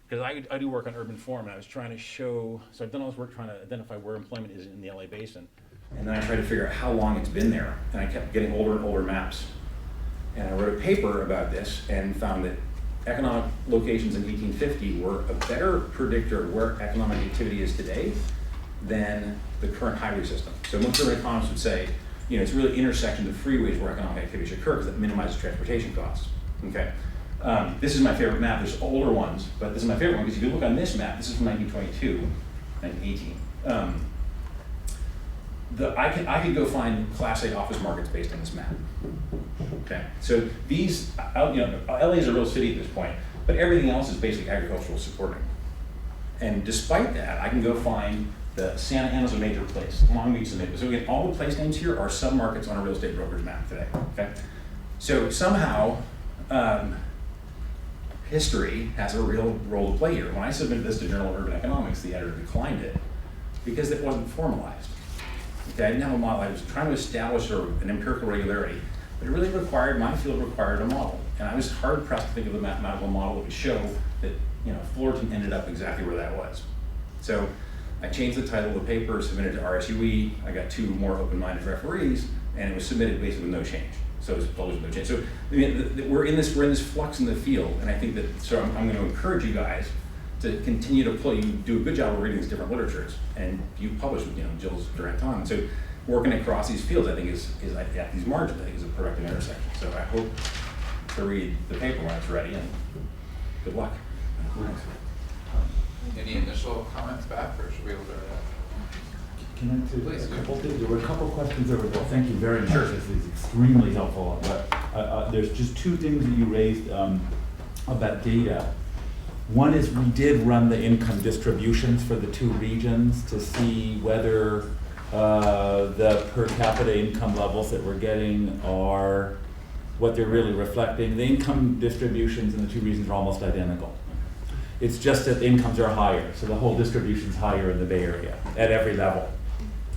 Because I do work on urban form, and I was trying to show, so I've done all this work trying to identify where employment is in the LA basin. And then I tried to figure out how long it's been there. And I kept getting older and older maps. And I wrote a paper about this and found that economic locations in 1850 were a better predictor of where economic activity is today than the current highway system. So most urban economists would say, it's really intersections of freeways where economic activity should occur because it minimizes transportation costs. Okay. This is my favorite map. There's older ones, but this is my favorite one because if you look on this map, this is from 1922, 1918. I could go find Class A office markets based on this map. Okay, so these, LA is a real city at this point, but everything else is basically agricultural supporting. And despite that, I can go find the Santa Ana's a major place, Long Beach is a major place. So again, all the place names here are submarkets on a real estate broker's map today. Okay, so somehow history has a real role to play here. When I submitted this to Journal of Urban Economics, the editor declined it because it wasn't formalized. Okay, I didn't have a model. I was trying to establish an empirical regularity, but it really required, my field required a model. And I was hard pressed to think of a mathematical model that would show that Fullerton ended up exactly where that was. So I changed the title of the paper, submitted to RSUE. I got 2 more open-minded referees, and it was submitted basically with no change. So it was published with no change. So we're in this flux in the field, and I think that, so I'm going to encourage you guys to continue to do a good job of reading these different literatures. And you publish with, Jill's direct on. So working across these fields, I think is at these margins, I think is a productive intersection. So I hope to read the paper when it's ready, and good luck. Any initial comments back, or should we able to? Can I do Please a do. couple things? There were a couple questions over there. Thank you very much. This is extremely helpful. But there's just 2 things that you raised about data. One is we did run the income distributions for the 2 regions to see whether the per capita income levels that we're getting are what they're really reflecting. The income distributions in the 2 regions are almost identical. It's just that the incomes are higher, so the whole distribution's higher in the Bay Area at every level.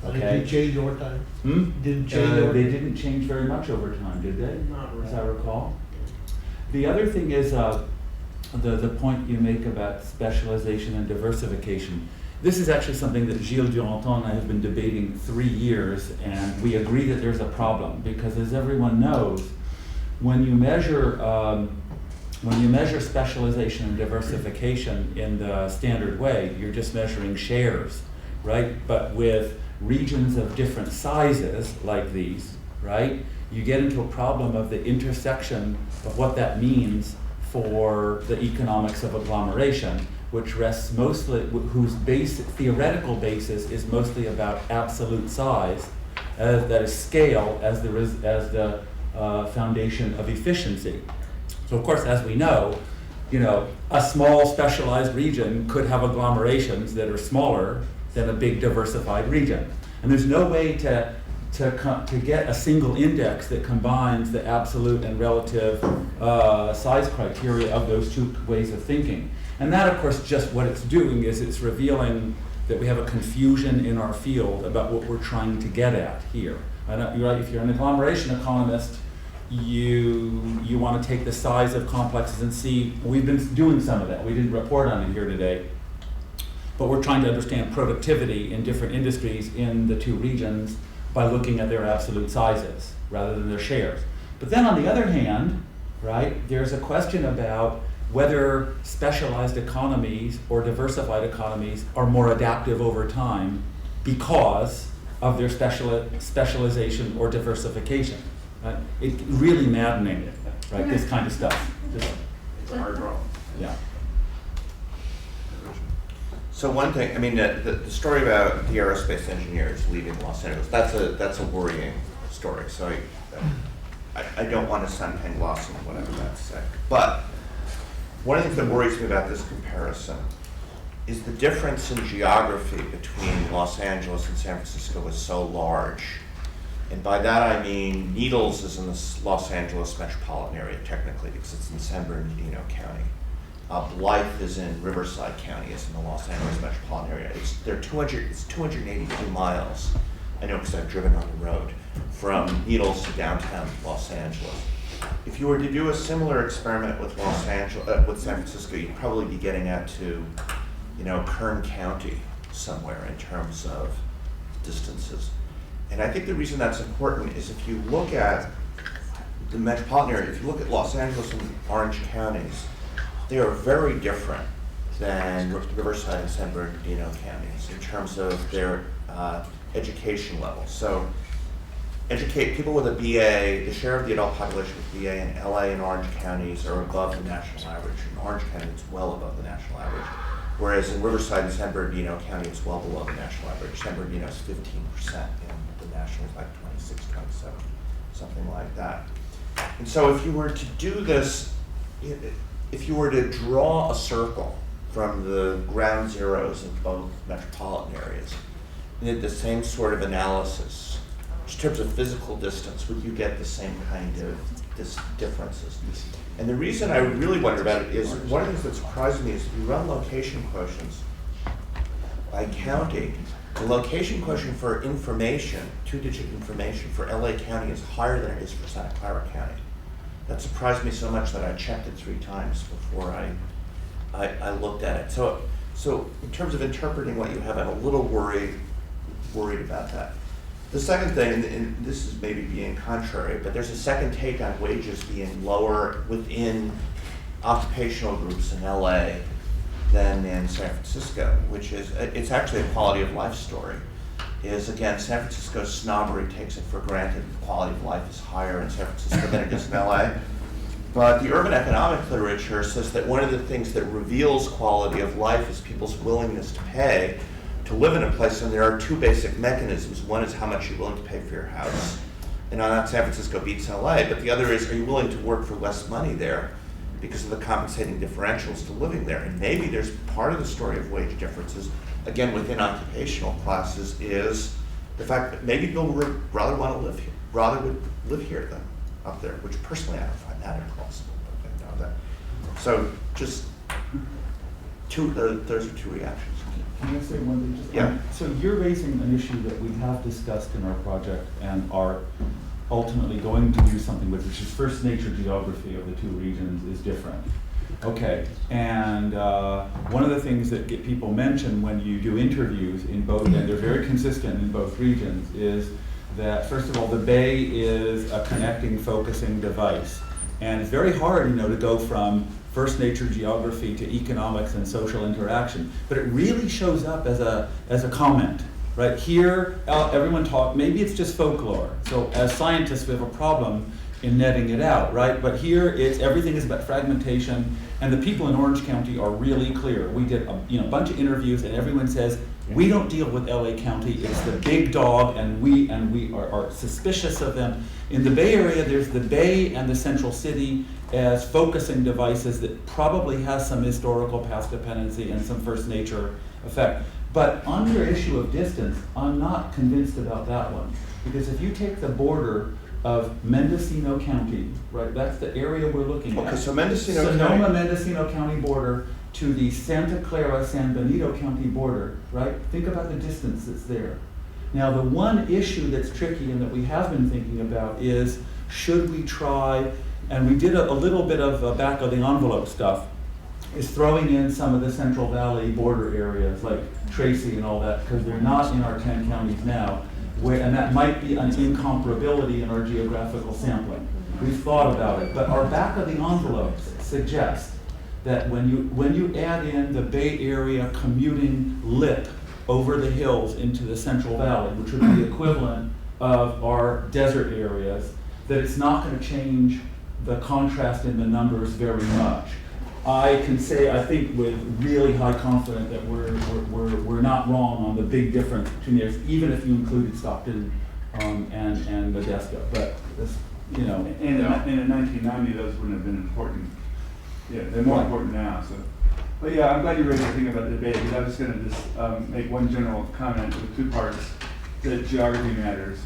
Okay. Did it change over time? Didn't change over They didn't change very much over time, did they? Not really. As I recall. The other thing is the point you make about specialization and diversification. This is actually something that Gilles Duranton and I have been debating 3 years, and we agree that there's a problem because, as everyone knows, when you measure specialization and diversification in the standard way, you're just measuring shares, right? But with regions of different sizes like these, right, you get into a problem of the intersection of what that means for the economics of agglomeration, which rests mostly, whose theoretical basis is mostly about absolute size, that is scale as the foundation of efficiency. So of course, as we know, a small specialized region could have agglomerations that are smaller than a big diversified region. And there's no way to get a single index that combines the absolute and relative size criteria of those 2 ways of thinking. And that, of course, just what it's doing is it's revealing that we have a confusion in our field about what we're trying to get at here. And you're right, if you're an agglomeration economist, you want to take the size of complexes and see, we've been doing some of that. We didn't report on it here today, but we're trying to understand productivity in different industries in the two regions by looking at their absolute sizes rather than their shares. But then on the other hand, right, there's a question about whether specialized economies or diversified economies are more adaptive over time because of their specialization or diversification. Right? It's really maddening, right? This kind of stuff. It's a hard problem. Yeah. So one thing, I mean, the story about the aerospace engineers leaving Los Angeles, that's a worrying story. So I don't want to sunpen gloss on whatever that's saying. But one of the things that worries me about this comparison is the difference in geography between Los Angeles and San Francisco is so large. And by that I mean Needles is in the Los Angeles metropolitan area technically because it's in San Bernardino County. Blythe is in Riverside County, is in the Los Angeles metropolitan area. It's 282 miles, I know because I've driven on the road, from Needles to downtown Los Angeles. If you were to do a similar experiment with with San Francisco, you'd probably be getting out to, Kern County somewhere in terms of distances. And I think the reason that's important is if you look at the metropolitan area, if you look at Los Angeles and Orange counties, they are very different than Riverside and San Bernardino counties in terms of their education level. So people with a BA, the share of the adult population with BA in LA and Orange counties are above the national average. In Orange County, it's well above the national average. Whereas in Riverside and San Bernardino County, it's well below the national average. San Bernardino is 15%, and the national is like 26, 27, something like that. And so if you were to do this, if you were to draw a circle from the ground zeros of both metropolitan areas, and did the same sort of analysis, in terms of physical distance, would you get the same kind of differences? And the reason I really wonder about it is, one of the things that surprises me is if you run location quotients by county, the location quotient for information, 2-digit information for LA County is higher than it is for Santa Clara County. That surprised me so much that I checked it 3 times before I looked at it. So in terms of interpreting what you have, I'm a little worried about that. The second thing, and this is maybe being contrary, but there's a second take on wages being lower within occupational groups in LA than in San Francisco, which is, it's actually a quality of life story. Is again, San Francisco's snobbery takes it for granted the quality of life is higher in San Francisco than it is in LA. But the urban economic literature says that one of the things that reveals quality of life is people's willingness to pay to live in a place, and there are 2 basic mechanisms. One is how much you're willing to pay for your house, and on that San Francisco beats LA, but the other is, are you willing to work for less money there because of the compensating differentials to living there? And maybe there's part of the story of wage differences, again, within occupational classes, is the fact that maybe people would rather want to live here, would live here than up there, which personally I don't find that impossible, but I know that. So just those are 2 reactions. Can I say one thing? Yeah. So you're raising an issue that we have discussed in our project and are ultimately going to do something with, which is first nature geography of the 2 regions is different. Okay, and one of the things that get people mention when you do interviews in both, and they're very consistent in both regions, is that first of all, the Bay is a connecting, focusing device. And it's very hard, to go from first nature geography to economics and social interaction. But it really shows up as a comment, right? Here, everyone maybe it's just folklore. So as scientists, we have a problem in netting it out, right? But here, everything is about fragmentation, and the people in Orange County are really clear. We did a bunch of interviews, and everyone says, we don't deal with LA County, it's the big dog, and we are suspicious of them. In the Bay Area, there's the Bay and the Central City as focusing devices that probably has some historical past dependency and some first nature effect. But on your issue of distance, I'm not convinced about that one. Because if you take the border of Mendocino County, right, that's the area we're looking at. Okay, so Mendocino County. Sonoma-Mendocino County border to the Santa Clara-San Benito County border, right? Think about the distance that's there. Now, the one issue that's tricky and that we have been thinking about is, should we try, and we did a little bit of back of the envelope stuff, is throwing in some of the Central Valley border areas like Tracy and all that, because they're not in our 10 counties now, and that might be an incomparability in our geographical sampling. We've thought about it, but our back of the envelopes suggest that when you add in the Bay Area commuting lip over the hills into the Central Valley, which would be the equivalent of our desert areas, that it's not going to change the contrast in the numbers very much. I can say, I think with really high confidence that we're not wrong on the big difference between theirs, even if you included Stockton and Modesto. But this, you know, In 1990, those wouldn't have been important. Yeah, they're more important now. So, but yeah, I'm glad you raised the thing about the debate, because I was going to just make one general comment with two parts: that geography matters,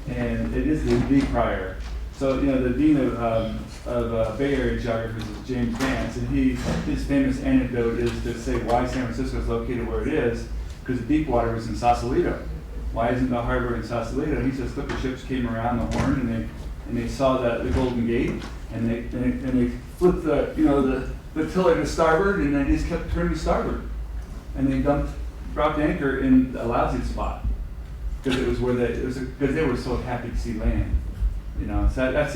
and it is the prior. So, you know, the dean of Bay Area geographers is James Vance, and his famous anecdote is to say why San Francisco is located where it is, because the deep water was in Sausalito. Why isn't the harbor in Sausalito? And he says, look, the ships came around the Horn, and they saw the Golden Gate, and they flipped the tiller to starboard, and they just kept turning starboard, and they dropped anchor in a lousy spot, because it was because they were so happy to see land. You know, so that's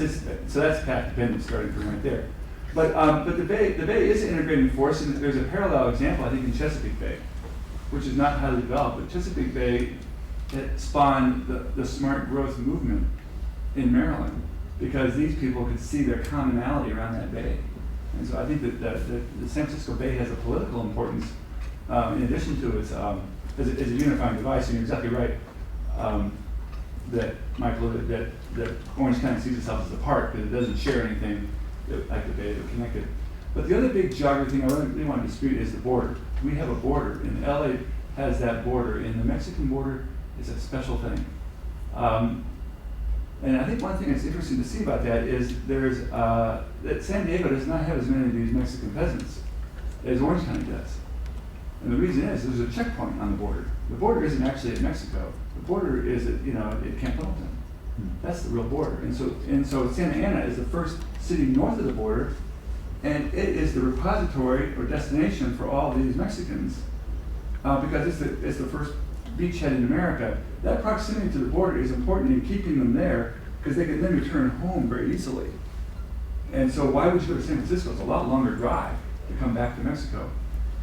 path dependent starting from right there. But the Bay is an integrating force, and there's a parallel example I think in Chesapeake Bay, which is not highly developed, but Chesapeake Bay spawned the smart growth movement in Maryland, because these people could see their commonality around that bay. And so I think that the San Francisco Bay has a political importance in addition to its as a unifying device. And you're exactly right. That Michael, that Orange County sees itself as a park, that it doesn't share anything like the Bay, they're connected. But the other big geography thing I really want to dispute is the border. We have a border, and LA has that border, and the Mexican border is a special thing. And I think one thing that's interesting to see about that is that San Diego does not have as many of these Mexican peasants as Orange County does. And the reason is there's a checkpoint on the border. The border isn't actually at Mexico. The border is at Camp Pendleton. That's the real border. And so Santa Ana is the first city north of the border, and it is the repository or destination for all these Mexicans because it's the first beachhead in America. That proximity to the border is important in keeping them there, because they can then return home very easily. And so why would you go to San Francisco? It's a lot longer drive to come back to Mexico.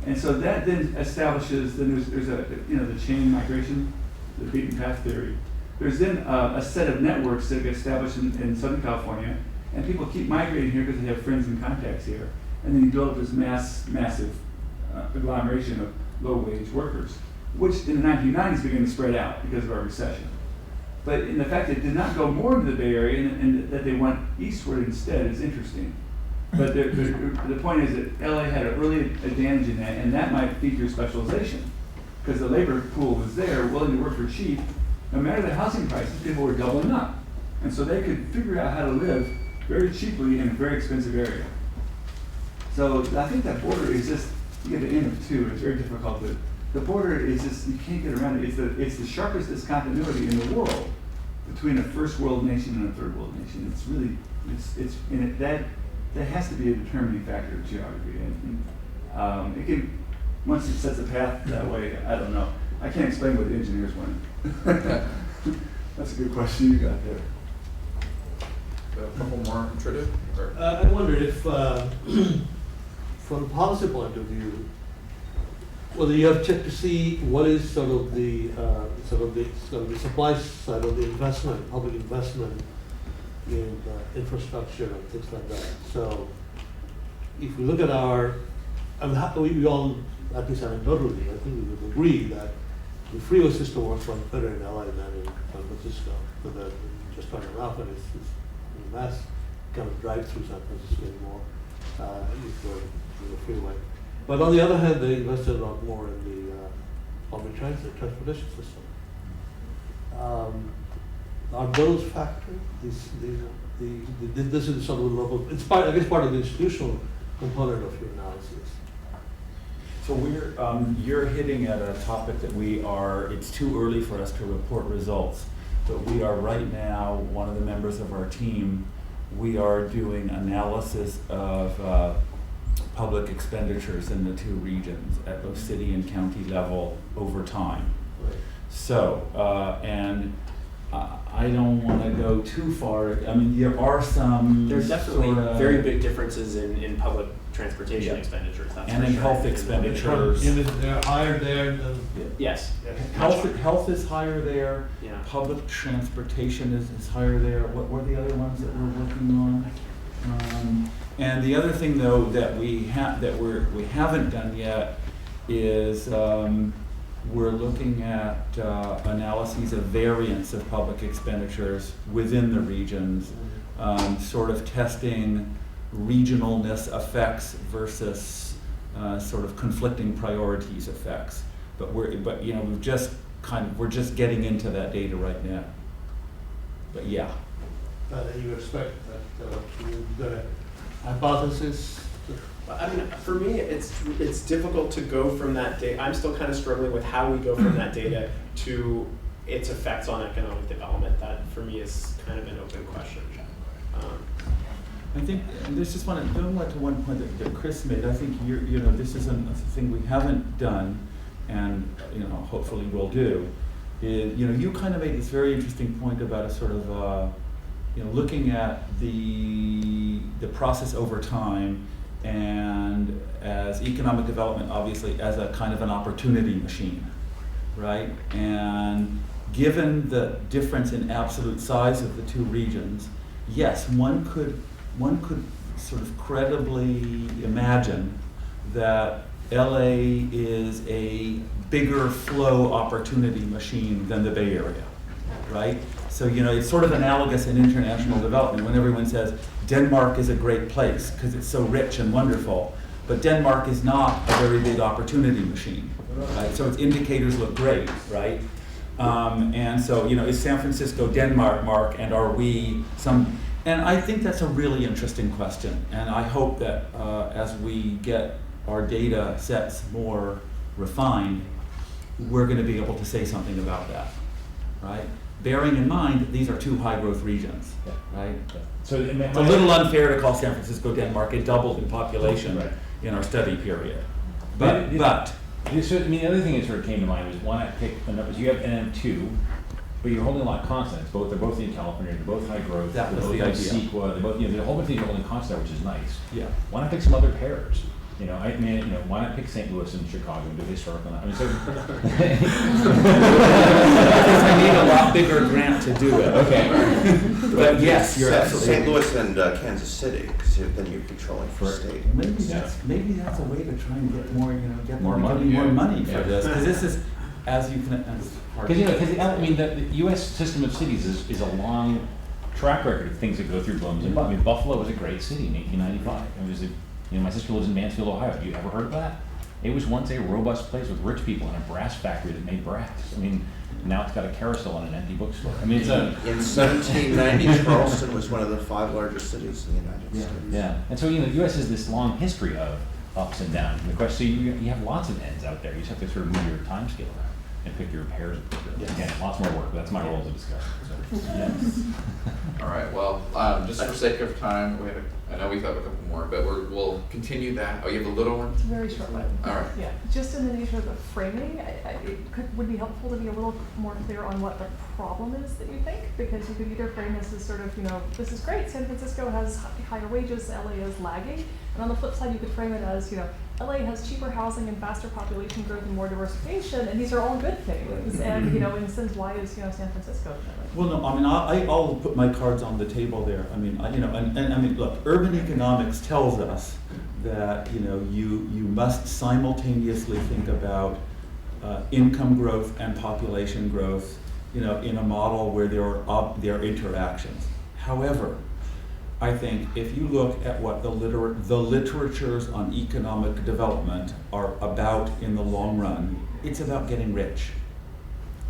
And so that then establishes, then there's the chain migration, the beaten path theory. There's then a set of networks that get established in Southern California, and people keep migrating here because they have friends and contacts here. And then you build up this massive agglomeration of low-wage workers, which in the 1990s began to spread out because of our recession. But in the fact that it did not go more into the Bay Area and that they went eastward instead is interesting. But the point is that LA had an early advantage in that, and that might feed your specialization, because the labor pool was there, willing to work for cheap. No matter the housing prices, people were doubling up. And so they could figure out how to live very cheaply in a very expensive area. So I think that border is just, you get an N of 2, it's very difficult to, the border is just, you can't get around it. It's the sharpest discontinuity in the world between a first world nation and a third world nation. It's really, that has to be a determining factor of geography. And it can, once it sets a path that way, I don't know. I can't explain what the engineers wanted. That's a good question you got there. A couple more intuitive? I wondered if, from a policy point of view, whether you have checked to see what is sort of the supply side of the investment, public investment in infrastructure and things like that. So, if we look at we all, at least anecdotally, I think we would agree that the freeway system works much better in LA than in San Francisco. But that just turning around and it's mass kind of drive through San Francisco anymore with the freeway. But on the other hand, they invested a lot more in the public transportation system. Are those factors? This is sort of local. It's part of the institutional component of your analysis. So you're hitting at a topic that it's too early for us to report results, but we are right now, one of the members of our team, we are doing analysis of public expenditures in the two regions at both city and county level over time. Right. So, and I don't want to go too far. I mean, there are some. There's definitely sorta, very big differences in public transportation Yeah. expenditures. That's and for in sure. health expenditures. They're higher there than. Yes. Health is higher there. Yeah. Public transportation is higher there. What were the other ones that we're working on? And the other thing, though, that we haven't done yet is we're looking at analyses of variance of public expenditures within the regions, sort of testing regionalness effects versus sort of conflicting priorities effects. But we're just getting into that data right now. But yeah. You expect that you've got a hypothesis? I mean, for me, it's difficult to go from that data. I'm still kind of struggling with how we go from that data to its effects on economic development. That, for me, is kind of an open question. I think, and there's just going to one point that Chris made. I think this is a thing we haven't done, and hopefully we'll do. Is you kind of made this very interesting point about a sort of looking at the process over time, and as economic development, obviously, as a kind of an opportunity machine, right? And given the difference in absolute size of the two regions, yes, one could sort of credibly imagine that LA is a bigger flow opportunity machine than the Bay Area, right? So, it's sort of analogous in international development when everyone says Denmark is a great place because it's so rich and wonderful, but Denmark is not a very big opportunity machine, right? So its indicators look great, right? And so, is San Francisco Denmark, and are we some? And I think that's a really interesting question, and I hope that as we get our data sets more refined, we're going to be able to say something about that, right? Bearing in mind that these are two high-growth regions, right? So it's a little unfair to call San Francisco Denmark. It doubled in population in our study period. But so the other thing that sort of came to mind was why not pick the numbers? You have NM2, but you're holding a lot of constants. They're both in California. They're both high growth. That was they're the both idea. Sequa. They're both there's a whole bunch of things you're holding constant, which is nice. Yeah. Why not pick some other pairs? Why not pick St. Louis and Chicago and do historical? Because I need a lot bigger grant to do it. Okay. But yes, you're absolutely St. Louis and Kansas City, because then you're controlling for state. Maybe that's a way to try and get more, get More more money. money for Yeah. this, because this is, as you can, as hard. Because the U.S. system of cities is a long track record of things that go through booms and busts. I mean, Buffalo was a great city in 1895. It was my sister lives in Mansfield, Ohio. Have you ever heard of that? It was once a robust place with rich people and a brass factory that made brass. I mean, now it's got a carousel and an empty bookstore. I mean, it's a... In 1790, Charleston was one of the 5 largest cities in the United States. Yeah, and so, the U.S. has this long history of ups and downs. And the question, so you have lots of ends out there. You just have to sort of move your time scale around and pick your pairs. Again, lots more work, but that's my role as a discussion. So, yes. All right, well, just for sake of time, I know we have a couple more, but we'll continue that. Oh, you have a little one? It's a very short one. All right. Yeah, just in the nature of the framing, would be helpful to be a little more clear on what the problem is that you think, because you could either frame this as sort of, this is great, San Francisco has higher wages, LA is lagging, and on the flip side you could frame it as, LA has cheaper housing and faster population growth and more diversification, and these are all good things, and, in a sense, why is, San Francisco? Well, no, I mean, I'll put my cards on the table there. I mean, and I mean, look, urban economics tells us that, you must simultaneously think about income growth and population growth, in a model where there are interactions. However, I think if you look at what the literatures on economic development are about in the long run, it's about getting rich.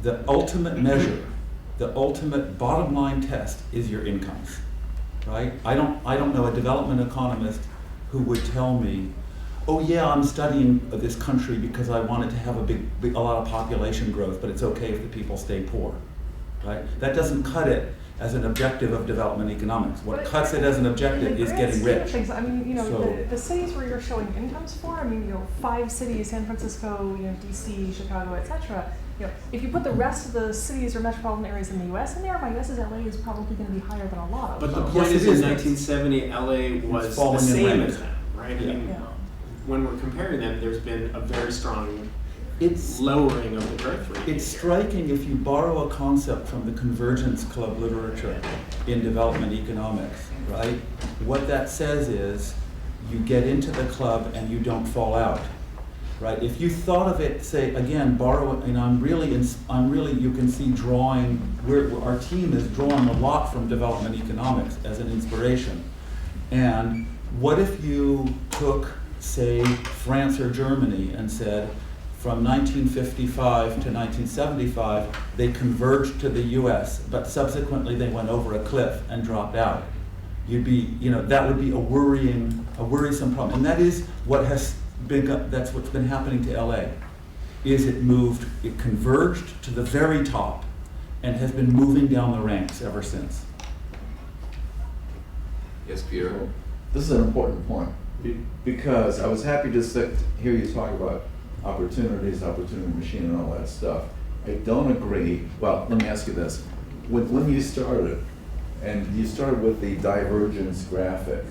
The ultimate measure, the ultimate bottom line test is your incomes, right? I don't know a development economist who would tell me, oh yeah, I'm studying this country because I want it to have a lot of population growth, but it's okay if the people stay poor, right? That doesn't cut it as an objective of development economics. What cuts it as an objective is getting rich. Things, I mean, you know, So- the cities where you're showing incomes for, I mean, you know, 5 cities, San Francisco, you know, DC, Chicago, etc. You know, if you put the rest of the cities or metropolitan areas in the U.S. in there, my guess is LA is probably going to be higher than a lot of But the them. point Yes, is, it in is. 1970, LA was the falling in same rank. as that, right? Yeah. I mean, Yeah. when we're comparing them, there's been a very strong It's lowering of the growth rate. It's striking if you borrow a concept from the Convergence Club literature in development economics, right? What that says is you get into the club and you don't fall out, right? If you thought of it, say again, borrow it, and I'm really, you can see drawing. Our team is drawing a lot from development economics as an inspiration. And what if you took, say, France or Germany and said, from 1955 to 1975, they converged to the US, but subsequently they went over a cliff and dropped out. You'd be, you know, that would be a worrisome problem. And that is what that's what's been happening to LA, is it converged to the very top and has been moving down the ranks ever since. Yes, Peter? This is an important point, because I was happy to hear you talk about opportunities, opportunity machine and all that stuff. I don't agree. Well, let me ask you this. When you started, and you started with the divergence graphic,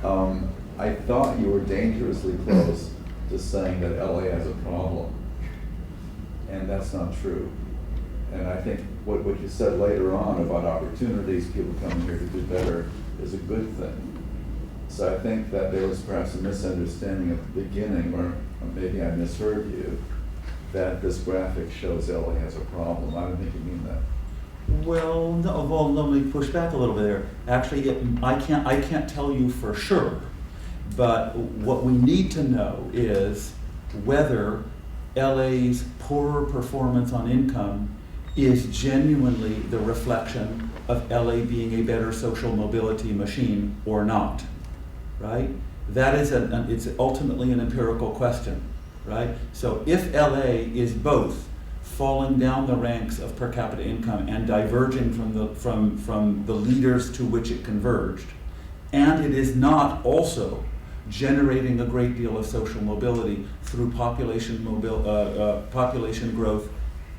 I thought you were dangerously close to saying that LA has a problem. And that's not true. And I think what you said later on about opportunities, people coming here to do better, is a good thing. So I think that there was perhaps a misunderstanding at the beginning, or maybe I misheard you, that this graphic shows LA has a problem. I don't think you mean that. Well, no. Well, let me push back a little bit there. Actually, I can't tell you for sure, but what we need to know is whether LA's poorer performance on income is genuinely the reflection of LA being a better social mobility machine or not. Right? That is it's ultimately an empirical question, right? So if LA is both falling down the ranks of per capita income and diverging from the leaders to which it converged, and it is not also generating a great deal of social mobility through population growth,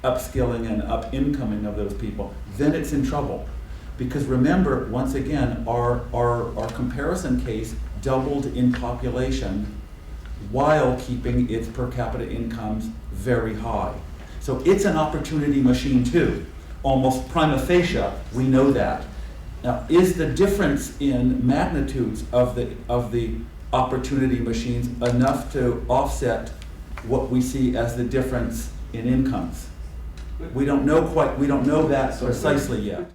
upskilling and up-incoming of those people, then it's in trouble. Because remember, once again, our comparison case doubled in population while keeping its per capita incomes very high. So it's an opportunity machine too. Almost prima facie, we know that. Now, is the difference in magnitudes of the opportunity machines enough to offset what we see as the difference in incomes? We don't know that precisely yet.